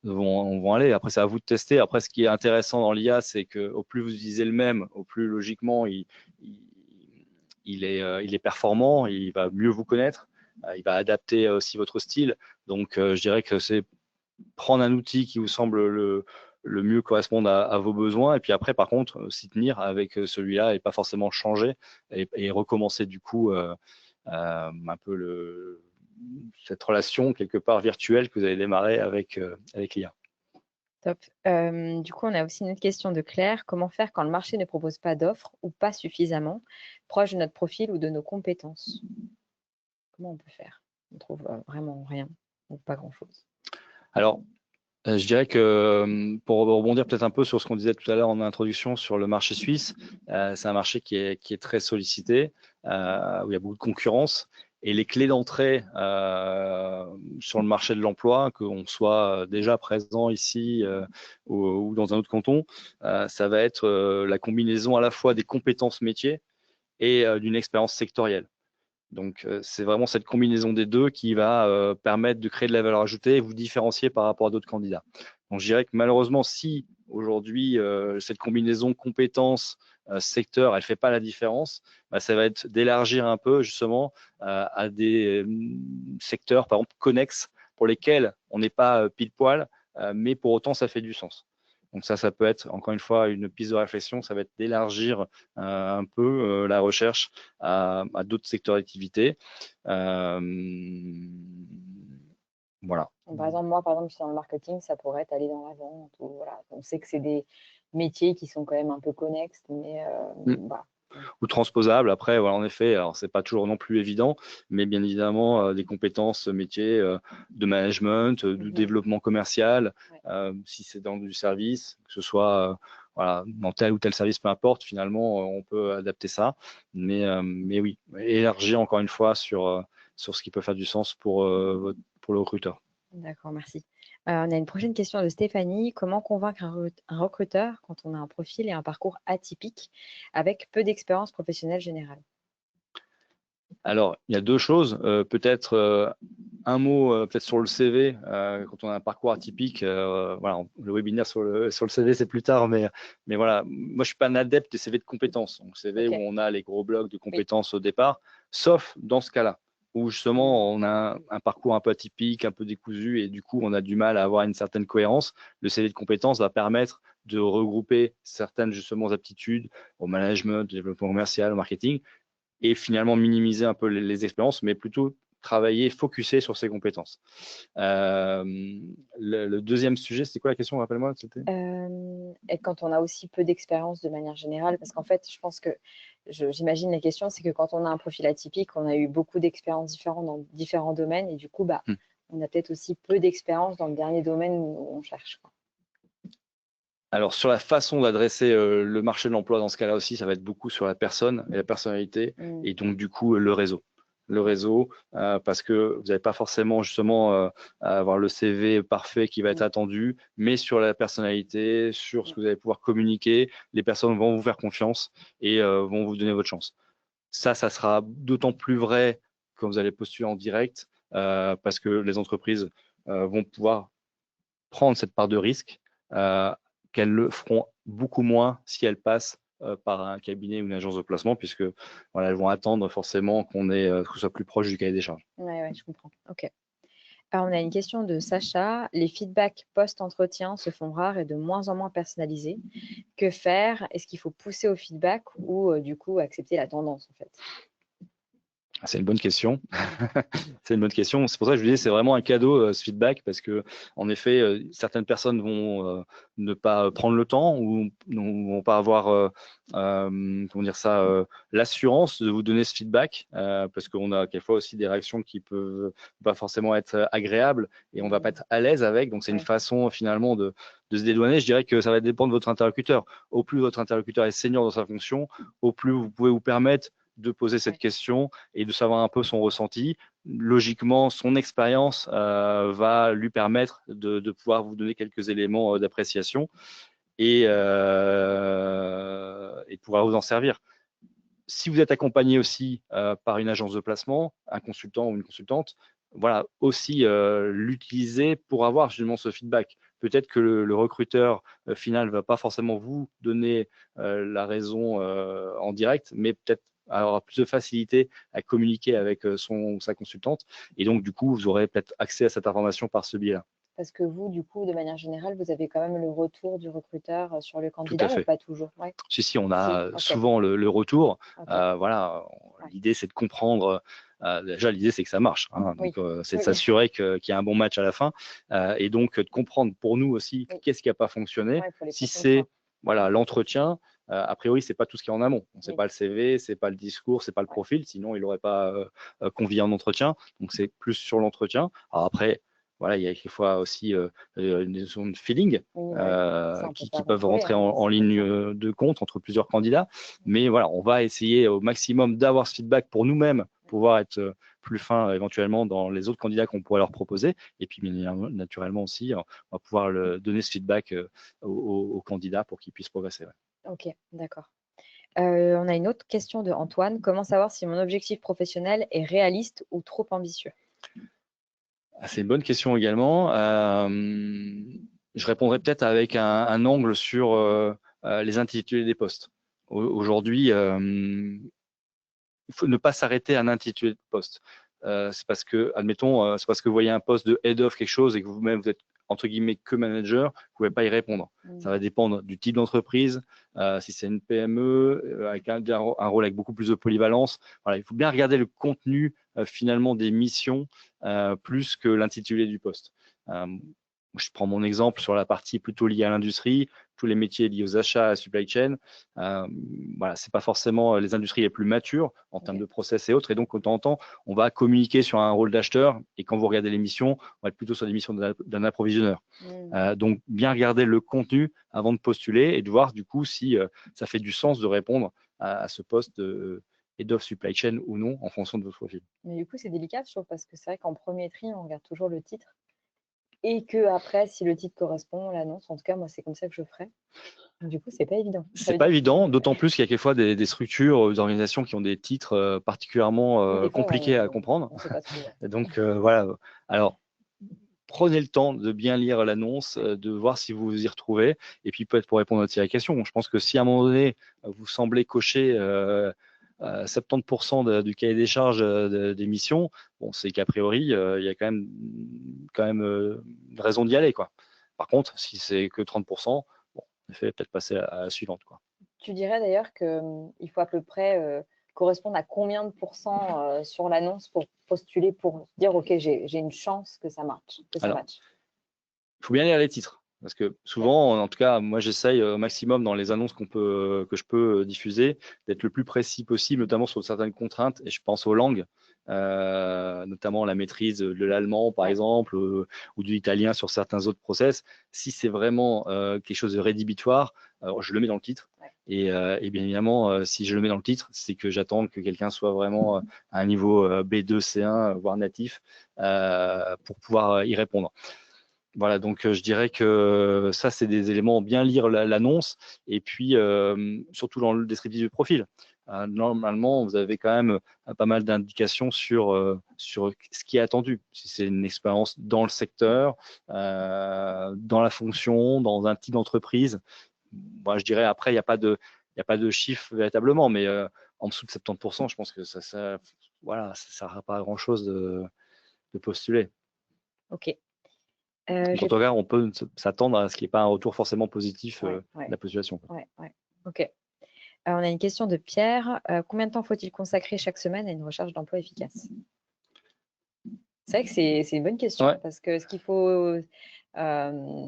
vont aller. Après, c'est à vous de tester. Après, ce qui est intéressant dans l'IA, c'est que au plus vous utilisez le même, au plus logiquement il est performant, il va mieux vous connaître, il va adapter aussi votre style. Donc, je dirais que c'est prendre un outil qui vous semble le mieux correspondre à vos besoins. Et puis après, par contre, s'y tenir avec celui-là et pas forcément changer et recommencer du coup un peu cette relation quelque part virtuelle que vous avez démarré avec l'IA. Top. Du coup, on a aussi une autre question de Claire. Comment faire quand le marché ne propose pas d'offres ou pas suffisamment proche de notre profil ou de nos compétences? Comment on peut faire? On trouve vraiment rien ou pas grand-chose. Alors, je dirais que pour rebondir peut-être un peu sur ce qu'on disait tout à l'heure en introduction sur le marché suisse, c'est un marché qui est très sollicité, où il y a beaucoup de concurrence. Et les clés d'entrée sur le marché de l'emploi, qu'on soit déjà présent ici ou dans un autre canton, ça va être la combinaison à la fois des compétences métiers et d'une expérience sectorielle. Donc, c'est vraiment cette combinaison des deux qui va permettre de créer de la valeur ajoutée et vous différencier par rapport à d'autres candidats. Donc, je dirais que malheureusement, si aujourd'hui, cette combinaison compétences, secteur, elle ne fait pas la différence, bah, ça va être d'élargir un peu justement à des secteurs, par exemple, connexes, pour lesquels on n'est pas pile poil, mais pour autant, ça fait du sens. Donc ça peut être, encore une fois, une piste de réflexion, ça va être d'élargir un peu la recherche à d'autres secteurs d'activité. Voilà. Par exemple, moi, par exemple, je suis dans le marketing, ça pourrait être aller dans la vente. Ou, voilà. On sait que c'est des métiers qui sont quand même un peu connexes, mais voilà. Ou transposable. Après, voilà, en effet, alors c'est pas toujours non plus évident, mais bien évidemment, des compétences métiers de management, de développement commercial, si c'est dans du service, que ce soit voilà, dans tel ou tel service, peu importe, finalement, on peut adapter ça. Mais oui, élargir encore une fois sur ce qui peut faire du sens pour le recruteur. D'accord, merci. On a une prochaine question de Stéphanie. Comment convaincre un recruteur quand on a un profil et un parcours atypique avec peu d'expérience professionnelle générale? Alors, il y a deux choses. Peut-être un mot peut-être sur le CV, quand on a un parcours atypique. Voilà, le webinaire sur le CV, c'est plus tard, mais voilà, moi, je suis pas un adepte des CV de compétences. Donc, CV où on a les gros blocs de compétences au départ, sauf dans ce cas-là, où justement, on a un parcours un peu atypique, un peu décousu, et du coup, on a du mal à avoir une certaine cohérence. Le CV de compétences va permettre de regrouper certaines, justement, aptitudes au management, au développement commercial, au marketing, et finalement minimiser un peu les expériences, mais plutôt travailler, focuser sur ses compétences. Le deuxième sujet, c'était quoi la question? Rappelle-moi. Et quand on a aussi peu d'expérience de manière générale, parce qu'en fait, je pense que, j'imagine la question, c'est que quand on a un profil atypique, on a eu beaucoup d'expériences différentes dans différents domaines, et du coup, bah, on a peut-être aussi peu d'expérience dans le dernier domaine où on cherche, quoi. Alors, sur la façon d'adresser le marché de l'emploi, dans ce cas-là aussi, ça va être beaucoup sur la personne et la personnalité, et donc du coup, le réseau. Le réseau, parce que vous n'avez pas forcément justement à avoir le CV parfait qui va être attendu, mais sur la personnalité, sur ce que vous allez pouvoir communiquer, les personnes vont vous faire confiance et vont vous donner votre chance. Ça sera d'autant plus vrai quand vous allez postuler en direct, parce que les entreprises vont pouvoir prendre cette part de risque, qu'elles le feront beaucoup moins si elles passent par un cabinet ou une agence de placement, puisque voilà, elles vont attendre forcément que ce soit plus proche du cahier des charges. Ouais, je comprends. Ok. Alors, on a une question de Sacha. Les feedbacks post-entretien se font rares et de moins en moins personnalisés. Que faire? Est-ce qu'il faut pousser au feedback ou du coup accepter la tendance en fait? C'est une bonne question. C'est une bonne question. C'est pour ça que je vous disais, c'est vraiment un cadeau ce feedback, parce que en effet, certaines personnes vont ne pas prendre le temps ou ne vont pas avoir comment dire ça, l'assurance de vous donner ce feedback, parce qu'on a quelquefois aussi des réactions qui peuvent pas forcément être agréables et on va pas être à l'aise avec. Donc c'est une façon finalement de se dédouaner. Je dirais que ça va dépendre de votre interlocuteur. Au plus votre interlocuteur est senior dans sa fonction, au plus vous pouvez vous permettre de poser cette question et de savoir un peu son ressenti. Logiquement, son expérience va lui permettre de pouvoir vous donner quelques éléments d'appréciation et de pouvoir vous en servir. Si vous êtes accompagné aussi par une agence de placement, un consultant ou une consultante, voilà, aussi l'utiliser pour avoir justement ce feedback. Peut-être que le recruteur final ne va pas forcément vous donner la raison en direct, mais peut-être avoir plus de facilité à communiquer avec sa consultante. Et donc, du coup, vous aurez peut-être accès à cette information par ce biais-là. Parce que vous, du coup, de manière générale, vous avez quand même le retour du recruteur sur le Tout à candidat ou fait. pas toujours? Si, on a Si, ok. souvent le retour. Ok. Voilà, l'idée, c'est de comprendre. Déjà, l'idée, c'est que ça marche, hein. Donc, c'est de s'assurer qu'il y a un bon match à la fin, et donc de comprendre pour nous aussi qu'est-ce qui n'a pas fonctionné. Si c'est l'entretien, a priori, c'est pas tout ce qui est en amont. C'est pas le CV, c'est pas le discours, c'est pas le profil. Sinon, il n'aurait pas convié en entretien. Donc, c'est plus sur l'entretien. Alors après, voilà, il y a quelquefois aussi des zones de feeling qui peuvent rentrer en ligne de compte entre plusieurs candidats. Mais voilà, on va essayer au maximum d'avoir ce feedback pour nous-mêmes, pouvoir être plus fin éventuellement dans les autres candidats qu'on pourrait leur proposer. Et puis, naturellement aussi, on va pouvoir donner ce feedback aux candidats pour qu'ils puissent progresser. Ok, d'accord. On a une autre question de Antoine. Comment savoir si mon objectif professionnel est réaliste ou trop ambitieux? C'est une bonne question également. Je répondrai peut-être avec un angle sur les intitulés des postes. Aujourd'hui, il faut ne pas s'arrêter à un intitulé de poste. C'est parce que, admettons, c'est parce que vous voyez un poste de head of quelque chose et que vous-même vous êtes entre guillemets que manager, vous ne pouvez pas y répondre. Ça va dépendre du type d'entreprise. Si c'est une PME avec un rôle avec beaucoup plus de polyvalence, voilà, il faut bien regarder le contenu finalement des missions plus que l'intitulé du poste. Je prends mon exemple sur la partie plutôt liée à l'industrie, tous les métiers liés aux achats, à la supply chain. Voilà, c'est pas forcément les industries les plus matures en termes de process et autres. Et donc, de temps en temps, on va communiquer sur un rôle d'acheteur. Et quand vous regardez les missions, on va être plutôt sur des missions d'un approvisionneur. Donc, bien regarder le contenu avant de postuler et de voir du coup si ça fait du sens de répondre à ce poste de head of supply chain ou non en fonction de votre profil. Mais du coup, c'est délicat, je trouve, parce que c'est vrai qu'en premier tri, on regarde toujours le titre. Et que après, si le titre correspond, on l'annonce. En tout cas, moi, c'est comme ça que je ferais. Donc, du coup, c'est pas évident. C'est pas évident, d'autant plus qu'il y a quelquefois des structures, des organisations qui ont des titres particulièrement compliqués à comprendre. On sait pas trop, ouais. Donc voilà. Alors, prenez le temps de bien lire l'annonce, de voir si vous vous y retrouvez. Et puis peut-être pour répondre à la question, je pense que si à un moment donné, vous semblez cocher 70% du cahier des charges des missions, bon, c'est qu'a priori, il y a quand même une raison d'y aller, quoi. Par contre, si c'est que 30%, bon, il fait peut-être passer à la suivante, quoi. Tu dirais d'ailleurs qu'il faut à peu près correspondre à combien de pourcents sur l'annonce pour postuler, pour dire, OK, j'ai une chance que ça marche, que ça Alors, matche. il faut bien lire les titres. Parce que souvent, en tout cas, moi j'essaye au maximum dans les annonces que je peux diffuser, d'être le plus précis possible, notamment sur certaines contraintes. Et je pense aux langues, notamment la maîtrise de l'allemand, par exemple, ou du italien sur certains autres process. Si c'est vraiment quelque chose de rédhibitoire, je le mets dans le titre. Et bien évidemment, si je le mets dans le titre, c'est que j'attends que quelqu'un soit vraiment à un niveau B2, C1, voire natif, pour pouvoir y répondre. Voilà, donc je dirais que ça, c'est des éléments, bien lire l'annonce et puis surtout dans le descriptif du profil. Normalement, vous avez quand même pas mal d'indications sur ce qui est attendu. Si c'est une expérience dans le secteur, dans la fonction, dans un type d'entreprise. Moi, je dirais après, il n'y a pas de chiffre véritablement, mais en dessous de 70%, je pense que voilà, ça ne sert à pas à grand-chose de postuler. OK. En tout cas, on peut s'attendre à ce qu'il n'y ait pas un retour forcément positif de Ouais. la postulation. Ouais. OK. On a une question de Pierre. Combien de temps faut-il consacrer chaque semaine à une recherche d'emploi efficace? C'est vrai que c'est une bonne question, Ouais. parce que est-ce qu'il faut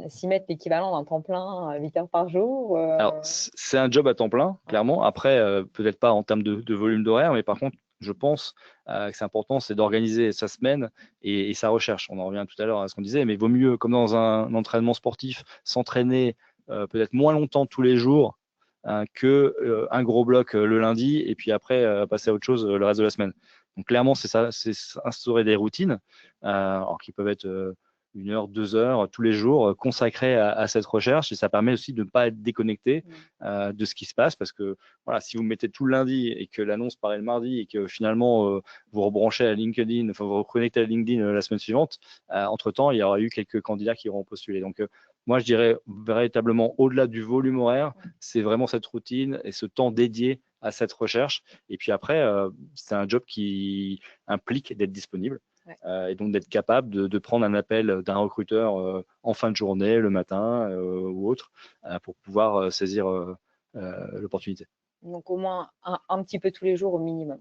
s'y mettre l'équivalent d'un temps plein, 8 heures par jour? Alors, c'est un job à temps plein, clairement. Après, peut-être pas en termes de volume d'horaire, mais par contre, je pense que c'est important, c'est d'organiser sa semaine et sa recherche. On en revient tout à l'heure à ce qu'on disait, mais il vaut mieux, comme dans un entraînement sportif, s'entraîner peut-être moins longtemps tous les jours que un gros bloc le lundi et puis après passer à autre chose le reste de la semaine. Donc clairement, c'est ça, c'est instaurer des routines, alors qui peuvent être 1 heure, 2 heures tous les jours consacrées à cette recherche, et ça permet aussi de ne pas être déconnecté de ce qui se passe, parce que voilà, si vous mettez tout le lundi et que l'annonce paraît le mardi et que finalement vous rebranchez à LinkedIn, enfin vous reconnectez à LinkedIn la semaine suivante, entre-temps, il y aura eu quelques candidats qui auront postulé. Donc moi, je dirais véritablement au-delà du volume horaire, c'est vraiment cette routine et ce temps dédié à cette recherche. Et puis après, c'est un job qui implique d'être disponible. Et donc d'être capable de prendre un appel d'un recruteur en fin de journée, le matin ou autre, pour pouvoir saisir l'opportunité. Donc au moins un petit peu tous les jours au minimum.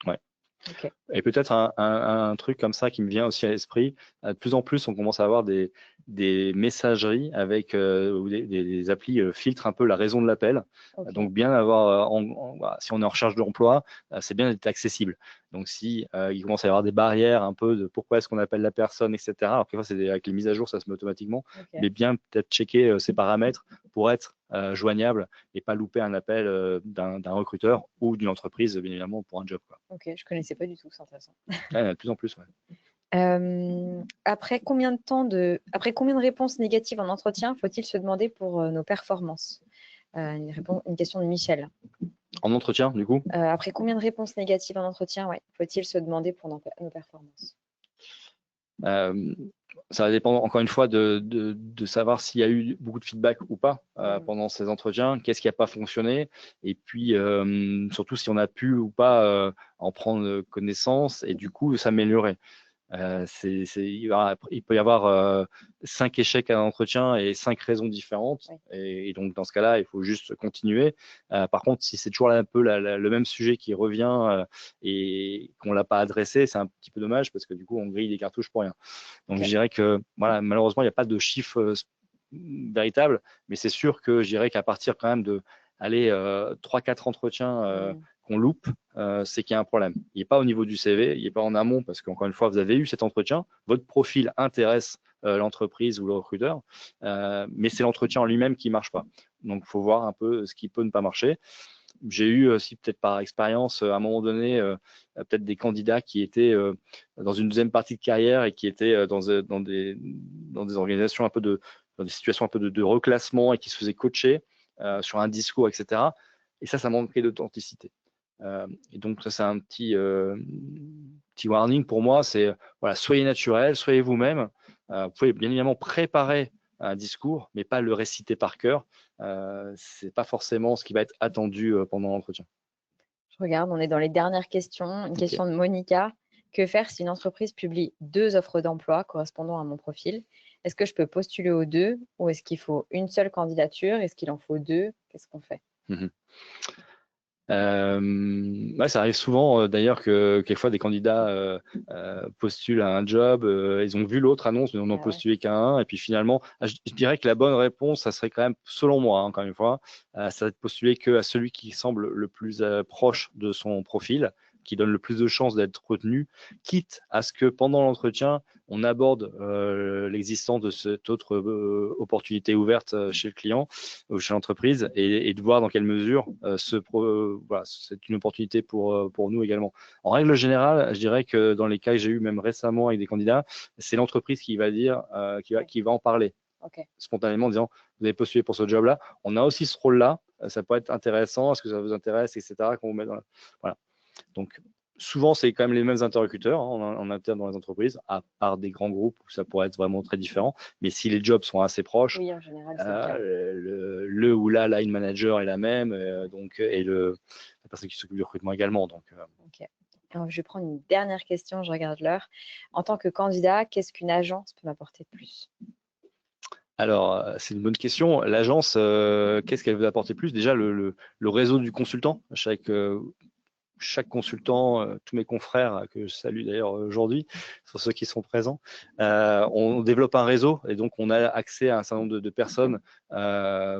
Ouais. OK. Et peut-être un truc comme ça qui me vient aussi à l'esprit, de plus en plus on commence à avoir des messageries avec ou des applis filtrent un peu la raison de l'appel. Okay. Donc bien avoir, si on est en recherche d'emploi, c'est bien d'être accessible. Donc si il commence à y avoir des barrières un peu de pourquoi est-ce qu'on appelle la personne, etc. Alors que c'est avec les mises à jour, ça se met automatiquement. Okay. Mais bien peut-être checker ces paramètres pour être joignable et pas louper un appel d'un recruteur ou d'une entreprise, bien évidemment, pour un job, quoi. Ok, je ne connaissais pas du tout, c'est intéressant. De plus en plus, ouais. Après combien de réponses négatives en entretien faut-il se demander pour nos performances? Une question de Michel. En entretien, du coup? Après combien de réponses négatives en entretien, ouais, faut-il se demander pour nos performances? Ça va dépendre encore une fois de savoir s'il y a eu beaucoup de feedback ou pas pendant ces entretiens, qu'est-ce qui n'a pas fonctionné, et puis surtout si on a pu ou pas en prendre connaissance et du coup s'améliorer. Il peut y avoir 5 échecs à l'entretien et 5 raisons différentes. Oui. Et donc, dans ce cas-là, il faut juste continuer. Par contre, si c'est toujours un peu le même sujet qui revient et qu'on ne l'a pas adressé, c'est un petit peu dommage parce que du coup, on grille des cartouches pour rien. Donc, Ok. je dirais que voilà, malheureusement, il n'y a pas de chiffre véritable, mais c'est sûr que je dirais qu'à partir quand même de 3-4 entretiens qu'on loupe, c'est qu'il y a un problème. Il n'est pas au niveau du CV, il n'est pas en amont, parce qu'encore une fois, vous avez eu cet entretien, votre profil intéresse l'entreprise ou le recruteur, mais c'est l'entretien en lui-même qui ne marche pas. Donc, il faut voir un peu ce qui peut ne pas marcher. J'ai eu aussi, peut-être par expérience, à un moment donné, peut-être des candidats qui étaient dans une deuxième partie de carrière et qui étaient dans des organisations un peu dans des situations un peu de reclassement et qui se faisaient coacher sur un discours, etc. Et ça manquait d'authenticité. Et donc, ça, c'est un petit warning pour moi. C'est, voilà, soyez naturel, soyez vous-même. Vous pouvez bien évidemment préparer un discours, mais pas le réciter par cœur. C'est pas forcément ce qui va être attendu pendant l'entretien. Je regarde, on est dans les dernières questions. Une question de Monica. Que faire si une entreprise publie 2 offres d'emploi correspondant à mon profil? Est-ce que je peux postuler aux 2 ou est-ce qu'il faut une seule candidature? Est-ce qu'il en faut 2? Qu'est-ce qu'on fait? Ouais, ça arrive souvent d'ailleurs que quelquefois des candidats postulent à un job, ils ont vu l'autre annonce, mais on n'en Ouais. postulé qu'à un, et puis finalement, je dirais que la bonne réponse, ça serait quand même, selon moi, encore une fois, ça serait de postuler qu'à celui qui semble le plus proche de son profil, qui donne le plus de chances d'être retenu, quitte à ce que pendant l'entretien, on aborde l'existence de cette autre opportunité ouverte chez le client ou chez l'entreprise, et de voir dans quelle mesure voilà, c'est une opportunité pour nous également. En règle générale, je dirais que dans les cas que j'ai eu même récemment avec des candidats, c'est l'entreprise qui va dire, qui va en parler spontanément, en disant vous avez postulé pour ce job-là, on a aussi ce rôle-là, ça peut être intéressant, est-ce que ça vous intéresse, etc. Qu'on vous met dans voilà. Donc, souvent, c'est quand même les mêmes interlocuteurs en interne dans les entreprises, à part des grands groupes où ça pourrait être vraiment très différent. Mais si les jobs sont assez proches, Oui, en général, c'est le cas. le ou la line manager est la même, donc, et la personne qui s'occupe du recrutement également. Donc, Ok. Alors, je vais prendre une dernière question, je regarde l'heure. En tant que candidat, qu'est-ce qu'une agence peut m'apporter de plus? alors, c'est une bonne question. L'agence, qu'est-ce qu'elle veut apporter plus? Déjà, le réseau du consultant. Chaque consultant, tous mes confrères que je salue d'ailleurs aujourd'hui, sur ceux qui sont présents, on développe un réseau et donc on a accès à un certain nombre de personnes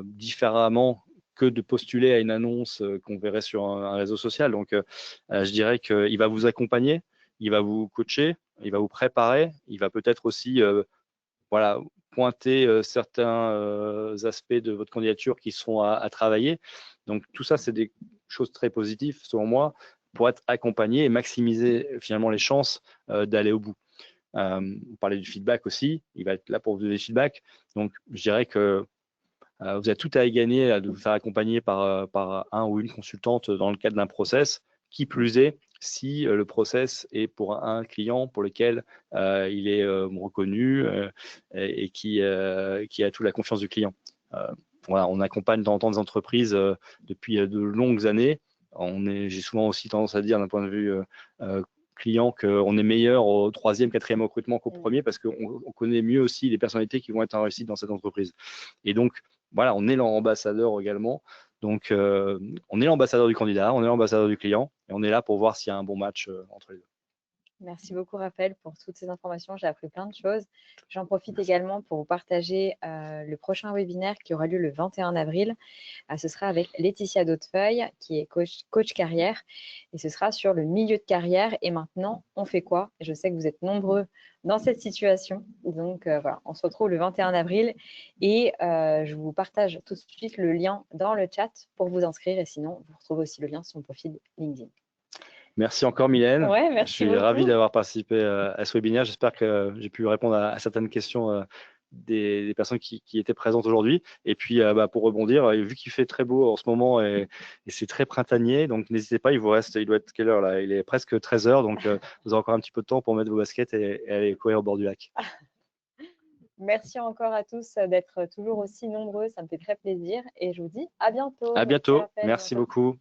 différemment que de postuler à une annonce qu'on verrait sur un réseau social. Donc, je dirais qu'il va vous accompagner, il va vous coacher, il va vous préparer, il va peut-être aussi voilà, pointer certains aspects de votre candidature qui seront à travailler. Donc tout ça, c'est des choses très positives selon moi pour être accompagné et maximiser finalement les chances d'aller au bout. Vous parlez du feedback aussi, il va être là pour vous donner des feedbacks. Donc je dirais que vous avez tout à y gagner de vous faire accompagner par un ou une consultante dans le cadre d'un process. Qui plus est, si le process est pour un client pour lequel il est reconnu et qui a toute la confiance du client. Voilà, on accompagne de temps en temps des entreprises depuis de longues années. J'ai souvent aussi tendance à dire d'un point de vue client qu'on est meilleur au 3e, 4e recrutement qu'au premier parce qu'on connaît mieux aussi les personnalités qui vont être en réussite dans cette entreprise. Et donc, voilà, on est l'ambassadeur également. Donc, on est l'ambassadeur du candidat, on est l'ambassadeur du client, et on est là pour voir s'il y a un bon match entre les deux. Merci beaucoup, Raphaël, pour toutes ces informations. J'ai appris plein de choses. J'en profite également pour vous partager le prochain webinaire qui aura lieu le 21 avril. Ce sera avec Laetitia Dautefeuille, qui est coach carrière. Et ce sera sur le milieu de carrière. Et maintenant, on fait quoi? Je sais que vous êtes nombreux dans cette situation. Donc, voilà, on se retrouve le 21 avril. Et je vous partage tout de suite le lien dans le chat pour vous inscrire. Et sinon, vous retrouvez aussi le lien sur mon profil LinkedIn. Merci encore, Mylène. Ouais, Je merci suis ravi beaucoup. d'avoir participé à ce webinaire. J'espère que j'ai pu répondre à certaines questions des personnes qui étaient présentes aujourd'hui. Et puis, pour rebondir, vu qu'il fait très beau en ce moment et c'est très printanier, donc n'hésitez pas, il doit être quelle heure là? Il est presque 13 h, donc vous avez encore un petit peu de temps pour mettre vos baskets et aller courir au bord du lac. Merci encore à tous d'être toujours aussi nombreux, ça me fait très plaisir et je vous dis à bientôt. À Merci bientôt, Raphaël, à merci bientôt. beaucoup.